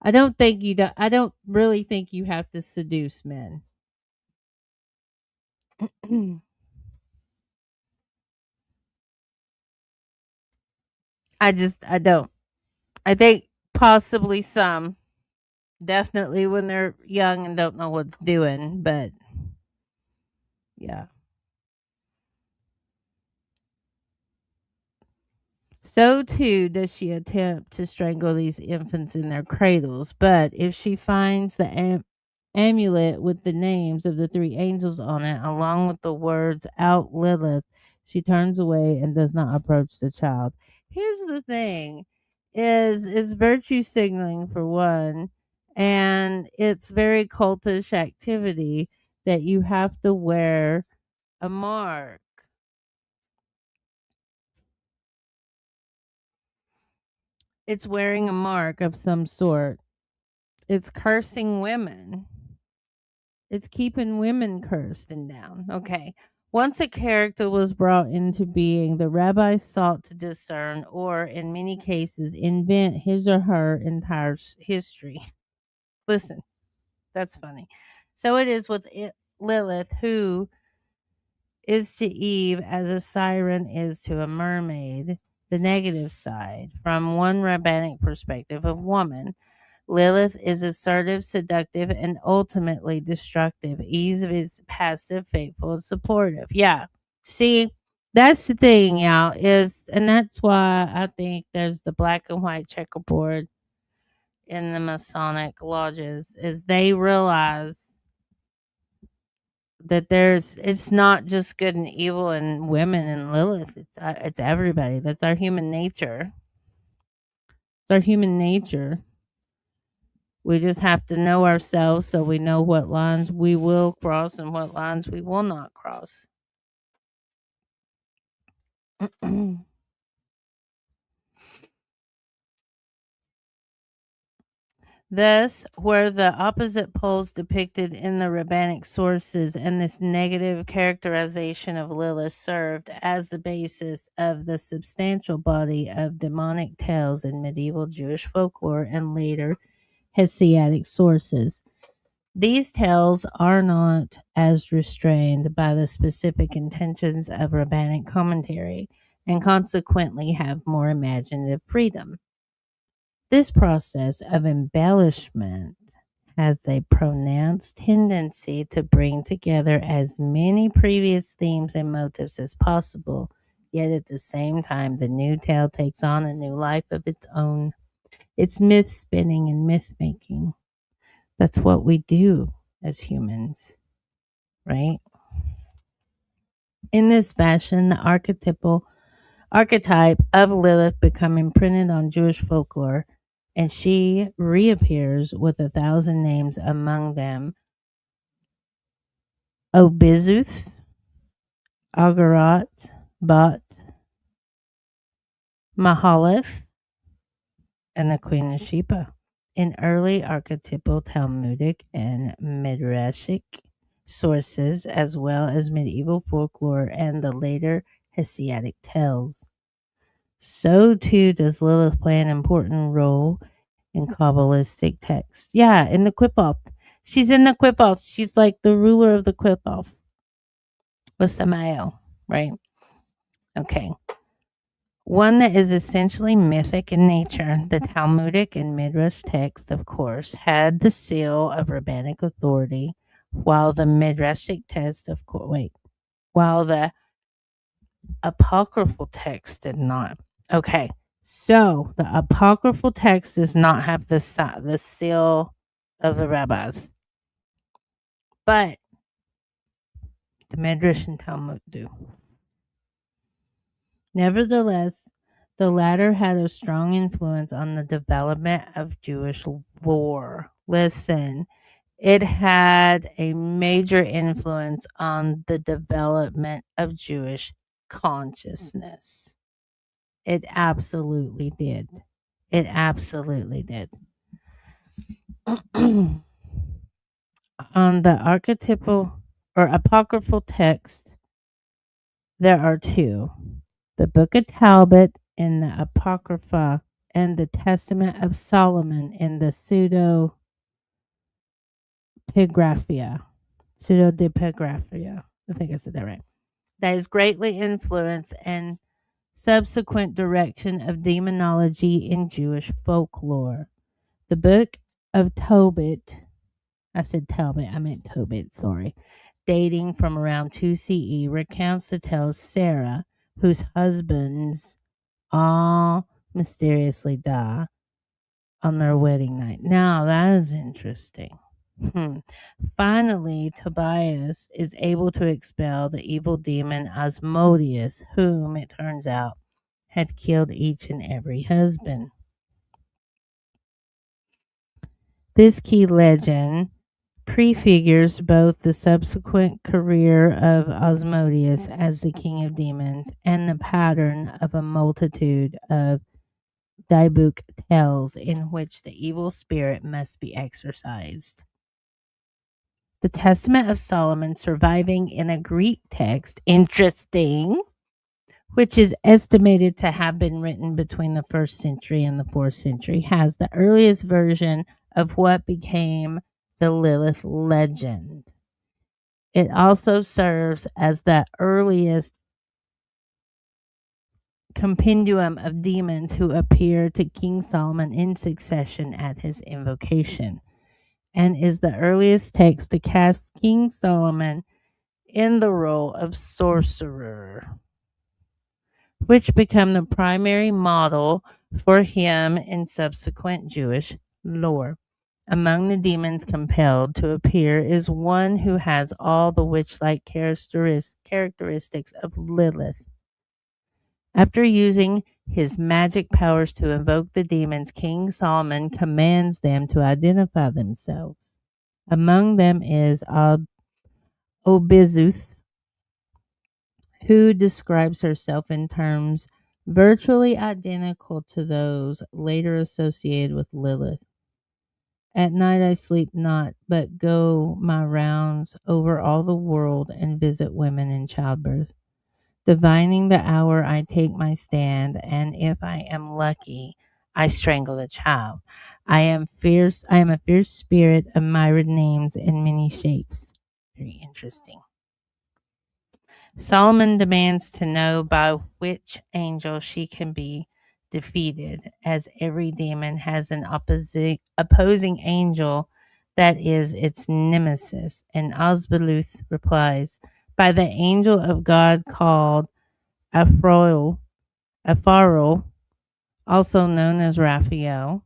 I don't really think you have to seduce men. I don't. I think possibly some. Definitely when they're young and don't know what's doing, but yeah. So too does she attempt to strangle these infants in their cradles. But if she finds the amulet with the names of the three angels on it, along with the words "Out Lilith," she turns away and does not approach the child. Here's the thing: is virtue signaling for one, and it's very cultish activity that you have to wear a mark. It's wearing a mark of some sort. It's cursing women. It's keeping women cursed and down. Okay. Once a character was brought into being, the rabbi sought to discern or, in many cases, invent his or her entire history. Listen, that's funny. So it is with Lilith, who is to Eve as a siren is to a mermaid, the negative side, from one rabbinic perspective of woman. Lilith is assertive, seductive, and ultimately destructive. Eve is passive, faithful, and supportive. Yeah. See, that's the thing, y'all, and that's why I think there's the black and white checkerboard in the Masonic lodges, is they realize that it's not just good and evil and women and Lilith. It's everybody. That's our human nature. It's our human nature. We just have to know ourselves so we know what lines we will cross and what lines we will not cross. Thus, where the opposite poles depicted in the rabbinic sources and this negative characterization of Lilith served as the basis of the substantial body of demonic tales in medieval Jewish folklore and later Hesiadic sources. These tales are not as restrained by the specific intentions of rabbinic commentary and consequently have more imaginative freedom. This process of embellishment has a pronounced tendency to bring together as many previous themes and motives as possible, yet at the same time, the new tale takes on a new life of its own. It's myth spinning and myth making. That's what we do as humans, right? In this fashion, the archetype of Lilith become imprinted on Jewish folklore, and she reappears with 1,000 names, among them Obizuth, Agarat, Bat, Mahaleth, and the Queen of Sheba. In early archetypal Talmudic and Midrashic sources, as well as medieval folklore and the later Hesiadic tales. So too does Lilith play an important role in Kabbalistic texts. Yeah, in the Qippoth. She's in the Qippoth. She's like the ruler of the Qippoth with Samael, right? Okay. One that is essentially mythic in nature, the Talmudic and Midrash text, of course, had the seal of rabbinic authority, while the Midrashic text, while the apocryphal text did not. Okay, So the apocryphal text does not have the seal of the rabbis, but the Midrash and Talmud do. Nevertheless, the latter had a strong influence on the development of Jewish lore. Listen, it had a major influence on the development of Jewish consciousness. It absolutely did. It absolutely did. On the archetypal or apocryphal text, there are two: the Book of Talbot in the Apocrypha, and the Testament of Solomon in the Pseudepigraphia. Pseudepigraphia. I think I said that right. That has greatly influenced and subsequent direction of demonology in Jewish folklore. The Book of Tobit, I said Talbot, I meant Tobit, sorry, dating from around 2 CE, recounts the tale of Sarah, whose husbands all mysteriously die on their wedding night. Now, that is interesting. Hmm. Finally, Tobias is able to expel the evil demon Asmodeus, whom, it turns out, had killed each and every husband. This key legend prefigures both the subsequent career of Asmodeus as the king of demons and the pattern of a multitude of dybbuk tales in which the evil spirit must be exorcised. The Testament of Solomon surviving in a Greek text, interesting, which is estimated to have been written between the 1st century and the 4th century, has the earliest version of what became the Lilith legend. It also serves as the earliest compendium of demons who appear to King Solomon in succession at his invocation, and is the earliest text to cast King Solomon in the role of sorcerer, which become the primary model for him in subsequent Jewish lore. Among the demons compelled to appear is one who has all the witch-like characteristics of Lilith. After using his magic powers to invoke the demons, King Solomon commands them to identify themselves. Among them is Obizuth, who describes herself in terms virtually identical to those later associated with Lilith. At night I sleep not, but go my rounds over all the world and visit women in childbirth. Divining the hour, I take my stand, and if I am lucky, I strangle the child. I am fierce. I am a fierce spirit of myriad names and many shapes. Very interesting. Solomon demands to know by which angel she can be defeated, as every demon has an opposing angel that is its nemesis. And Osbaluth replies, by the angel of God called Apharoel, also known as Raphael.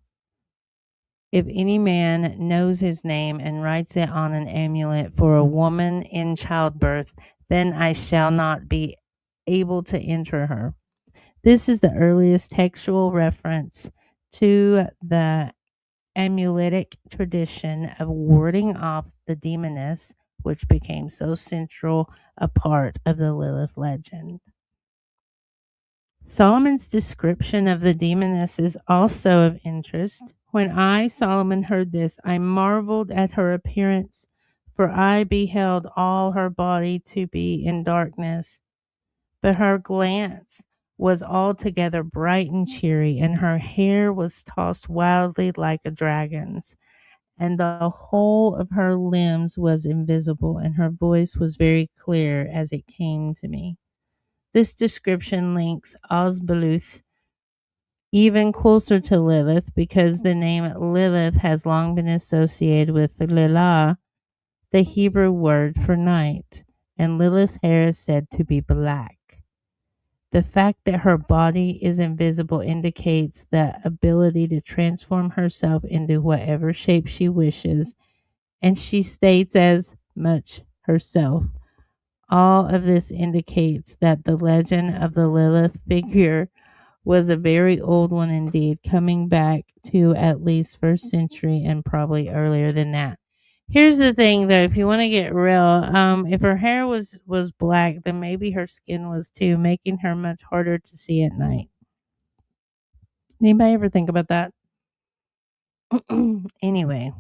If any man knows his name and writes it on an amulet for a woman in childbirth, then I shall not be able to enter her. This is the earliest textual reference to the amuletic tradition of warding off the demoness, which became so central a part of the Lilith legend. Solomon's description of the demoness is also of interest. When I, Solomon, heard this, I marveled at her appearance, for I beheld all her body to be in darkness. But her glance was altogether bright and cheery, and her hair was tossed wildly like a dragon's, and the whole of her limbs was invisible, and her voice was very clear as it came to me. This description links Osbaluth even closer to Lilith because the name Lilith has long been associated with Lilah, the Hebrew word for night, and Lilith's hair is said to be black. The fact that her body is invisible indicates the ability to transform herself into whatever shape she wishes, and she states as much herself. All of this indicates that the legend of the Lilith figure was a very old one indeed, coming back to at least first century and probably earlier than that. Here's the thing though, if you want to get real, if her hair was black, then maybe her skin was too, making her much harder to see at night. Anybody ever think about that? Anyway,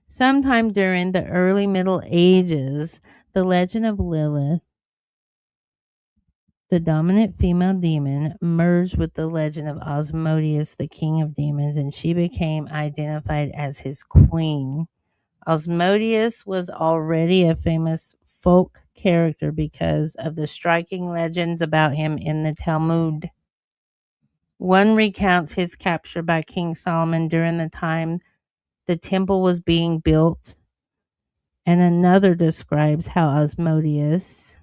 sometime during the early Middle Ages, the legend of Lilith, the dominant female demon, merged with the legend of Osmodeus, the king of demons, and she became identified as his queen. Osmodeus was already a famous folk character because of the striking legends about him in the Talmud. One recounts his capture by King Solomon during the time the temple was being built, and another describes how Osmodeus,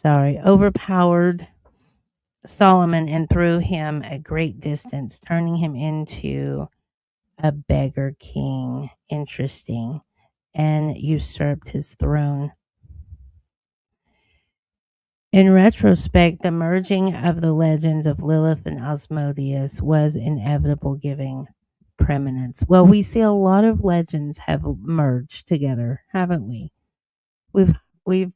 overpowered Solomon and threw him a great distance, turning him into a beggar king. Interesting. And usurped his throne. In retrospect, the merging of the legends of Lilith and Osmodeus was inevitable, giving preeminence. Well, we see a lot of legends have merged together, haven't we? We've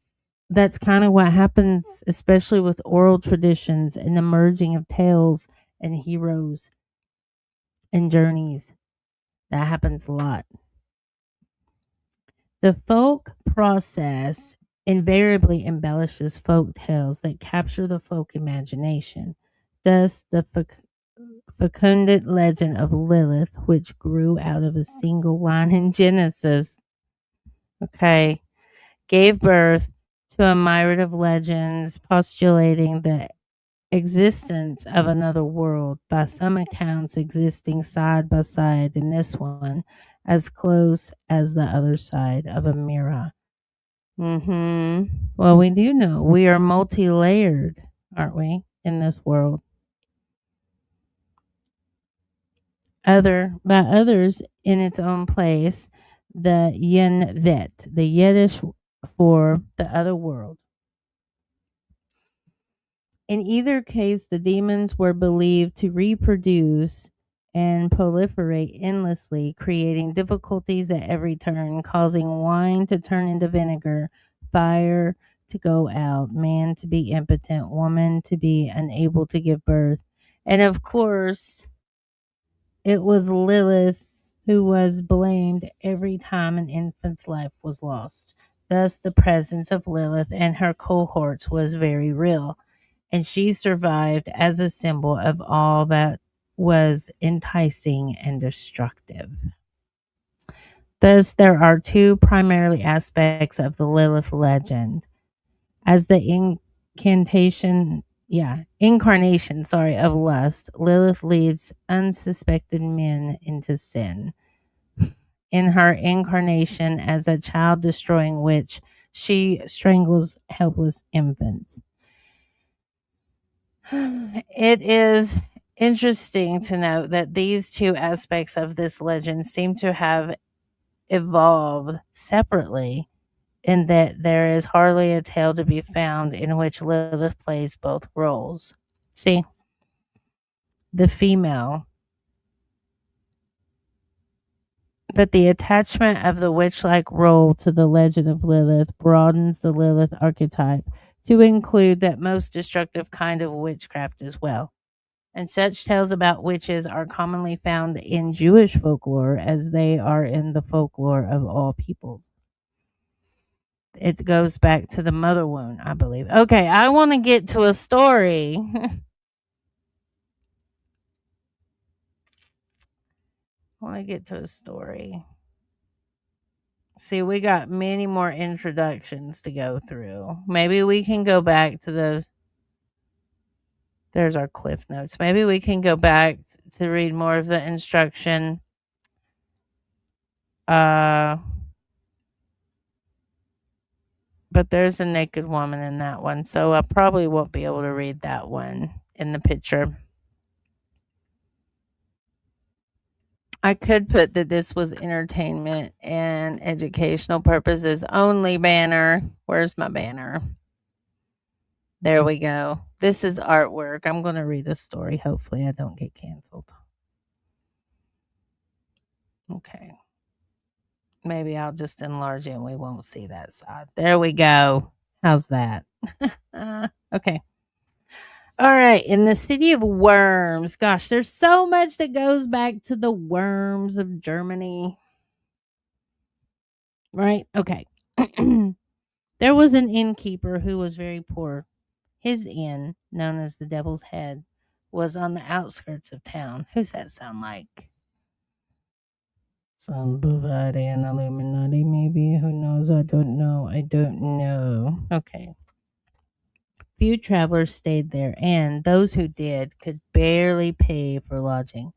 That's kind of what happens, especially with oral traditions and the merging of tales and heroes and journeys. That happens a lot. The folk process invariably embellishes folk tales that capture the folk imagination. Thus, the fecunded legend of Lilith, which grew out of a single line in Genesis, okay, gave birth to a myriad of legends postulating the existence of another world, by some accounts existing side by side in this one, as close as the other side of a mirror. Well, we do know we are multi-layered, aren't we, in this world? Other by others in its own place, the yen vet, the Yiddish for the other world. In either case, the demons were believed to reproduce and proliferate endlessly, creating difficulties at every turn, causing wine to turn into vinegar, fire to go out, man to be impotent, woman to be unable to give birth. And of course, it was Lilith who was blamed every time an infant's life was lost. Thus, the presence of Lilith and her cohorts was very real, and she survived as a symbol of all that was enticing and destructive. Thus, there are two primarily aspects of the Lilith legend. As the incarnation, of lust, Lilith leads unsuspected men into sin. In her incarnation as a child destroying witch, she strangles helpless infants. It is interesting to note that these two aspects of this legend seem to have evolved separately, in that there is hardly a tale to be found in which Lilith plays both roles. See, the female, but the attachment of the witch like role to the legend of Lilith broadens the Lilith archetype to include that most destructive kind of witchcraft as well. And such tales about witches are commonly found in Jewish folklore as they are in the folklore of all peoples. It goes back to the mother wound, I believe. Okay, I want to get to a story. I want to get to a story. See, we got many more introductions to go through. Maybe we can go back to there's our cliff notes. Maybe we can go back to read more of the instruction. Uh but there's a naked woman in that one, so I probably won't be able to read that one in the picture. I could put that this was entertainment and educational purposes only banner. Where's my banner? There we go. This is artwork. I'm going to read a story. Hopefully, I don't get canceled. Okay. Maybe I'll just enlarge it and we won't see that side. There we go. How's that? Okay. All right. In the city of worms, gosh, there's so much that goes back to the worms of Germany, right? Okay. There was an innkeeper who was very poor. His inn, known as the Devil's Head, was on the outskirts of town. Who's that sound like? Somebody in Illuminati, maybe? Who knows? I don't know. I don't know. Okay. Few travelers stayed there, and those who did could barely pay for lodging.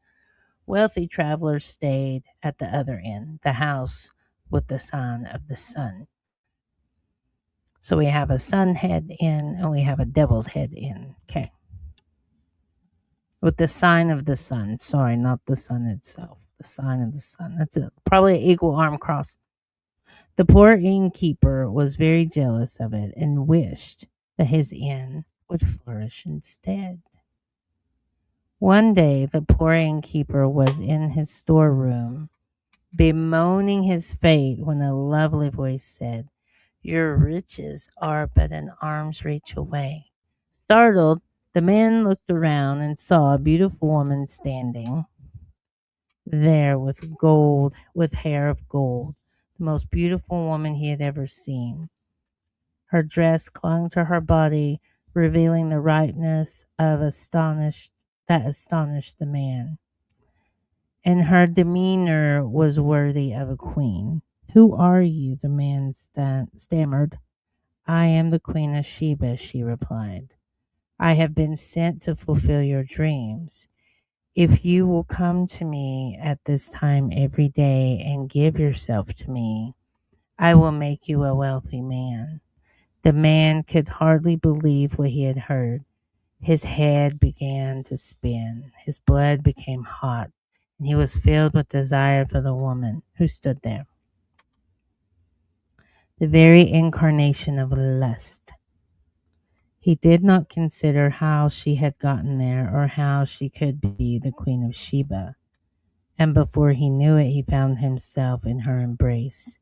Wealthy travelers stayed at the other inn, the house with the sign of the sun. So we have a sun head inn and we have a devil's head inn. Okay. With the sign of the sun. Sorry, not the sun itself. The sign of the sun. That's it. Probably an equal arm cross. The poor innkeeper was very jealous of it and wished that his inn would flourish instead. One day, the poor innkeeper was in his storeroom, bemoaning his fate, when a lovely voice said, "Your riches are but an arm's reach away." Startled, the man looked around and saw a beautiful woman standing there with hair of gold, the most beautiful woman he had ever seen. Her dress clung to her body, revealing the ripeness of astonished the man. And her demeanor was worthy of a queen. "Who are you?" the man stammered. "I am the Queen of Sheba," she replied. "I have been sent to fulfill your dreams. If you will come to me at this time every day and give yourself to me, I will make you a wealthy man." The man could hardly believe what he had heard. His head began to spin, his blood became hot, and he was filled with desire for the woman who stood there, the very incarnation of lust. He did not consider how she had gotten there or how she could be the Queen of Sheba, and before he knew it, he found himself in her embrace.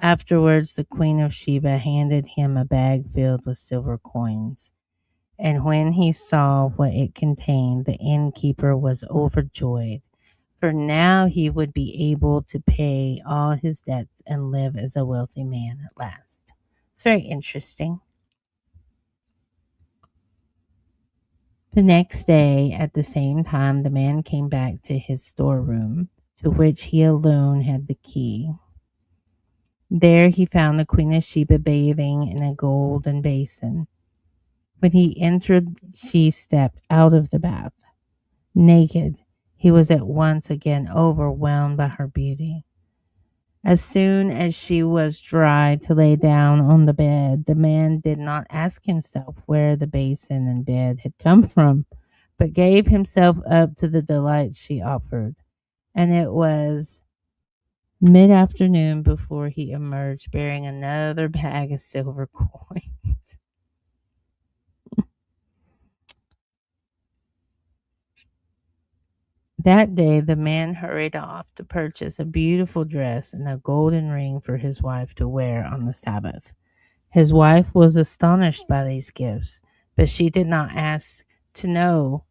Afterwards, the Queen of Sheba handed him a bag filled with silver coins. And when he saw what it contained, the innkeeper was overjoyed, for now he would be able to pay all his debts and live as a wealthy man at last. It's very interesting. The next day, at the same time, the man came back to his storeroom, to which he alone had the key. There he found the Queen of Sheba bathing in a golden basin. When he entered, she stepped out of the bath. Naked, he was at once again overwhelmed by her beauty. As soon as she was dry to lay down on the bed, the man did not ask himself where the basin and bed had come from, but gave himself up to the delight she offered. And it was mid afternoon before he emerged bearing another bag of silver coins. That day, the man hurried off to purchase a beautiful dress and a golden ring for his wife to wear on the Sabbath. His wife was astonished by these gifts, but she did not ask to know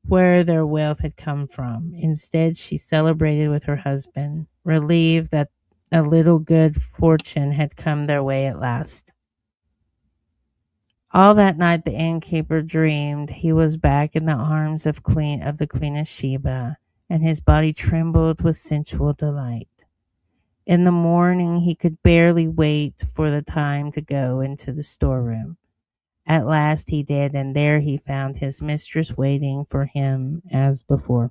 where their wealth had come from. Instead, she celebrated with her husband, relieved that a little good fortune had come their way at last. All that night the innkeeper dreamed he was back in the arms of the Queen of Sheba, and his body trembled with sensual delight. In the morning he could barely wait for the time to go into the storeroom. At last he did, and there he found his mistress waiting for him as before.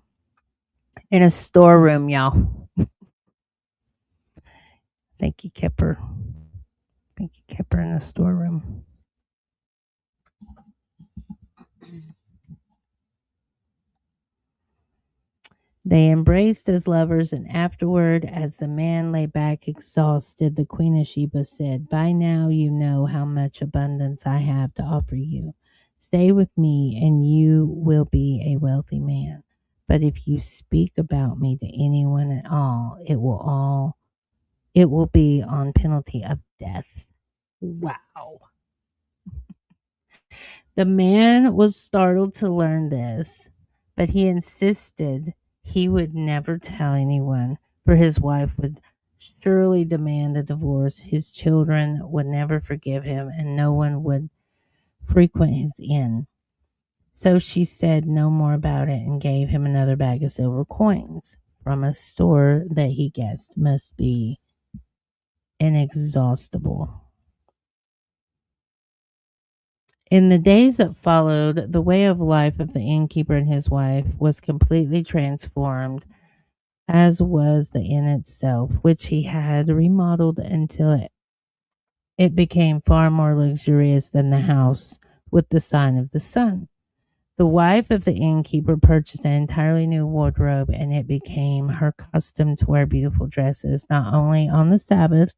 In a storeroom, y'all. Thank you, Kipper. I think he kept her in the storeroom. They embraced as lovers, and afterward, as the man lay back exhausted, the Queen of Sheba said, "By now you know how much abundance I have to offer you. Stay with me, and you will be a wealthy man. But if you speak about me to anyone at all, it will be on penalty of death." Wow. The man was startled to learn this, but he insisted he would never tell anyone, for his wife would surely demand a divorce, his children would never forgive him, and no one would frequent his inn. So she said no more about it and gave him another bag of silver coins from a store that he guessed must be inexhaustible. In the days that followed, the way of life of the innkeeper and his wife was completely transformed, as was the inn itself, which he had remodeled until it became far more luxurious than the house with the sign of the sun. The wife of the innkeeper purchased an entirely new wardrobe, and it became her custom to wear beautiful dresses, not only on the Sabbath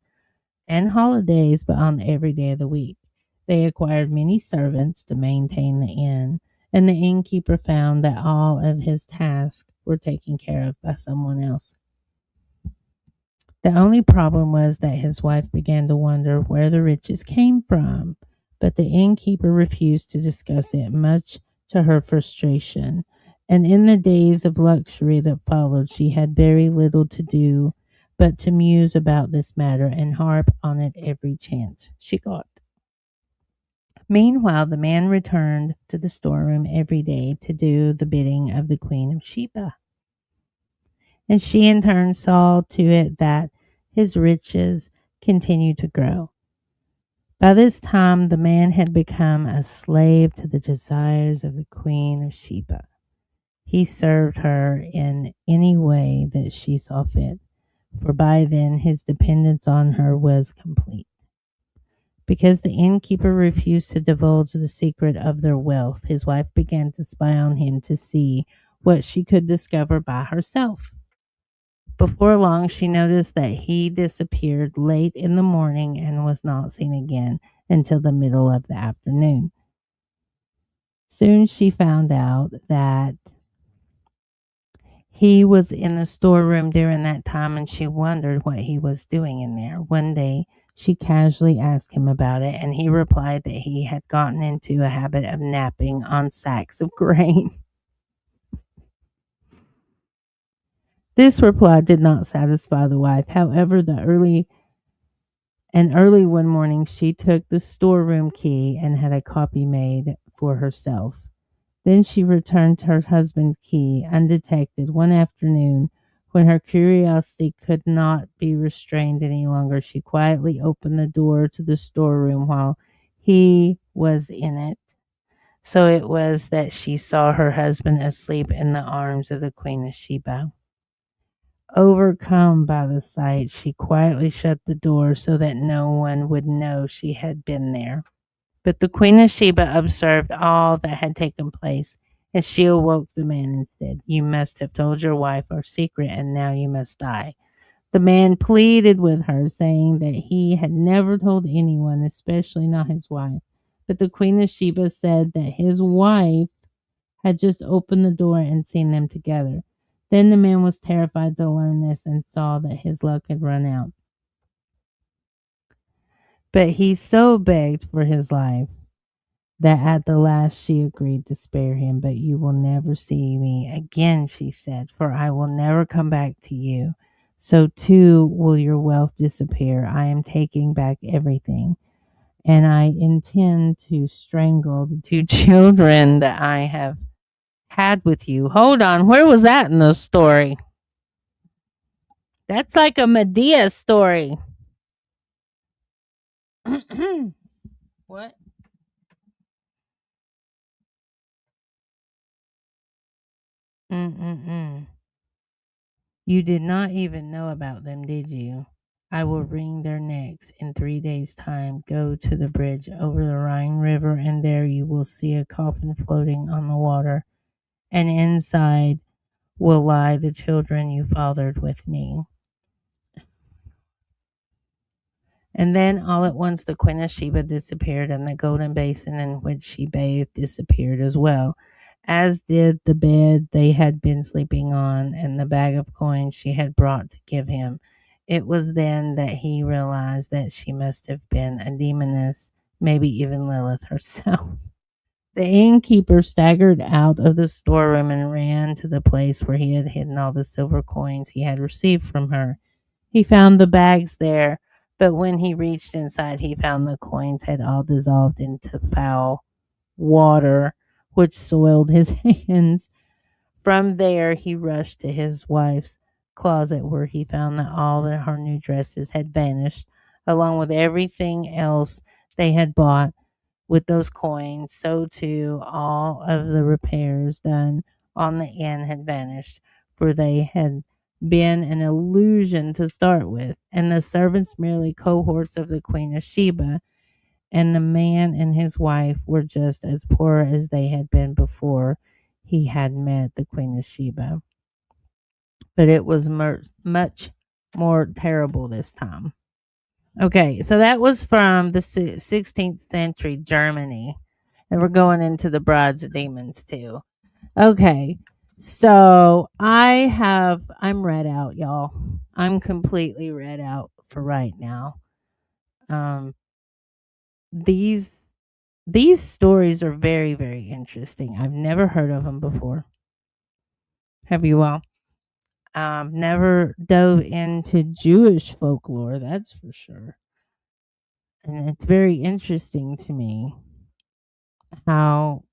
and holidays, but on every day of the week. They acquired many servants to maintain the inn, and the innkeeper found that all of his tasks were taken care of by someone else. The only problem was that his wife began to wonder where the riches came from, but the innkeeper refused to discuss it, much to her frustration. And in the days of luxury that followed, she had very little to do but to muse about this matter and harp on it every chance she got. Meanwhile, the man returned to the storeroom every day to do the bidding of the Queen of Sheba, and she in turn saw to it that his riches continued to grow. By this time, the man had become a slave to the desires of the Queen of Sheba. He served her in any way that she saw fit, for by then his dependence on her was complete. Because the innkeeper refused to divulge the secret of their wealth, his wife began to spy on him to see what she could discover by herself. Before long, she noticed that he disappeared late in the morning and was not seen again until the middle of the afternoon. Soon she found out that he was in the storeroom during that time, and she wondered what he was doing in there. One day, she casually asked him about it, and he replied that he had gotten into a habit of napping on sacks of grain. This reply did not satisfy the wife. However, early one morning she took the storeroom key and had a copy made for herself. Then she returned her husband's key undetected one afternoon. When her curiosity could not be restrained any longer, she quietly opened the door to the storeroom while he was in it. So it was that she saw her husband asleep in the arms of the Queen of Sheba. Overcome by the sight, she quietly shut the door so that no one would know she had been there. But the Queen of Sheba observed all that had taken place, and she awoke the man and said, "You must have told your wife our secret, and now you must die." The man pleaded with her, saying that he had never told anyone, especially not his wife. But the Queen of Sheba said that his wife had just opened the door and seen them together. Then the man was terrified to learn this and saw that his luck had run out. But he so begged for his life that at the last she agreed to spare him. "But you will never see me again," she said, "for I will never come back to you. So too will your wealth disappear. I am taking back everything, and I intend to strangle the two children that I have had with you." Hold on, where was that in the story? That's like a Medea story. What? Mm-mm-mm. You did not even know about them, did you? I will wring their necks. In 3 days' time, go to the bridge over the Rhine River, and there you will see a coffin floating on the water, and inside will lie the children you fathered with me. And then all at once the Queen of Sheba disappeared, and the golden basin in which she bathed disappeared as well, as did the bed they had been sleeping on, and the bag of coins she had brought to give him. It was then that he realized that she must have been a demoness, maybe even Lilith herself. The innkeeper staggered out of the storeroom and ran to the place where he had hidden all the silver coins he had received from her. He found the bags there, but when he reached inside, he found the coins had all dissolved into foul water, which soiled his hands. From there, he rushed to his wife's closet, where he found that all of her new dresses had vanished, along with everything else they had bought with those coins. So, too, all of the repairs done on the inn had vanished, for they had been an illusion to start with, and the servants merely cohorts of the Queen of Sheba, and the man and his wife were just as poor as they had been before he had met the Queen of Sheba. But it was much more terrible this time. Okay, so that was from the 16th century Germany. And we're going into the brides of demons too. Okay. So I'm read out, y'all. I'm completely read out for right now. Um these these stories are very, very interesting. I've never heard of them before. Have you all? Never dove into Jewish folklore, that's for sure. And it's very interesting to me how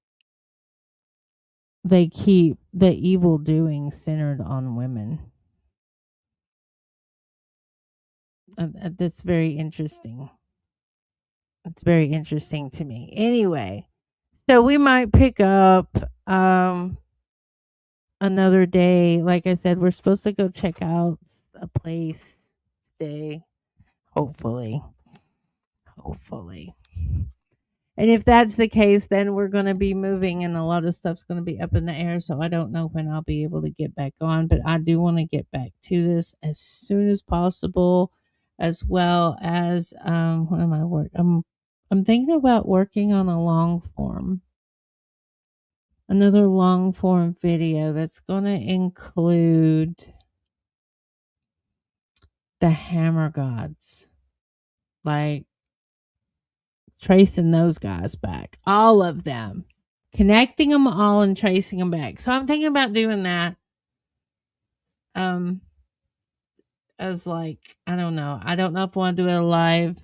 they keep the evil doing centered on women. That's very interesting. It's very interesting to me. Anyway, so we might pick up another day. Like I said, we're supposed to go check out a place today. Hopefully. Hopefully. And if that's the case, then we're going to be moving and a lot of stuff's going to be up in the air. So I don't know when I'll be able to get back on, but I do want to get back to this as soon as possible, as well as, what am I work? I'm thinking about working on a another long form video that's going to include the hammer gods, like tracing those guys back, all of them, connecting them all and tracing them back. So I'm thinking about doing that. Um, as like, I don't know. I don't know if I want to do it live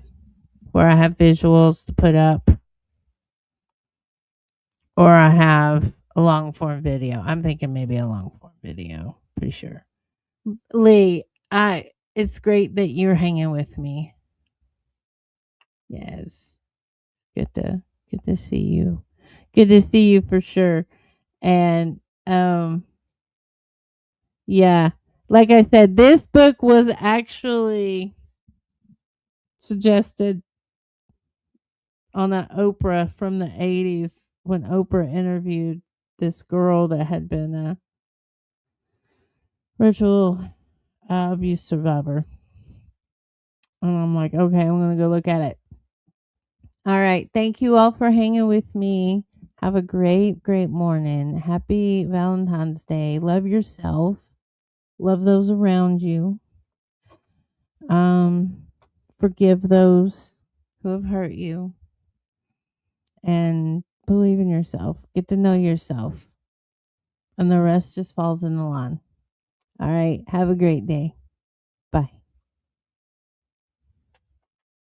where I have visuals to put up or I have a long form video. I'm thinking maybe a long form video. Pretty sure. Lee, I it's great that you're hanging with me. Yes. Good to see you. Good to see you for sure. And yeah, like I said, this book was actually suggested on an Oprah from the 80s when Oprah interviewed this girl that had been a ritual abuse survivor. And I'm like, okay, I'm going to go look at it. All right. Thank you all for hanging with me. Have a great, great morning. Happy Valentine's Day. Love yourself. Love those around you. Um, Forgive those who have hurt you. And believe in yourself. Get to know yourself. And the rest just falls in the line. All right. Have a great day.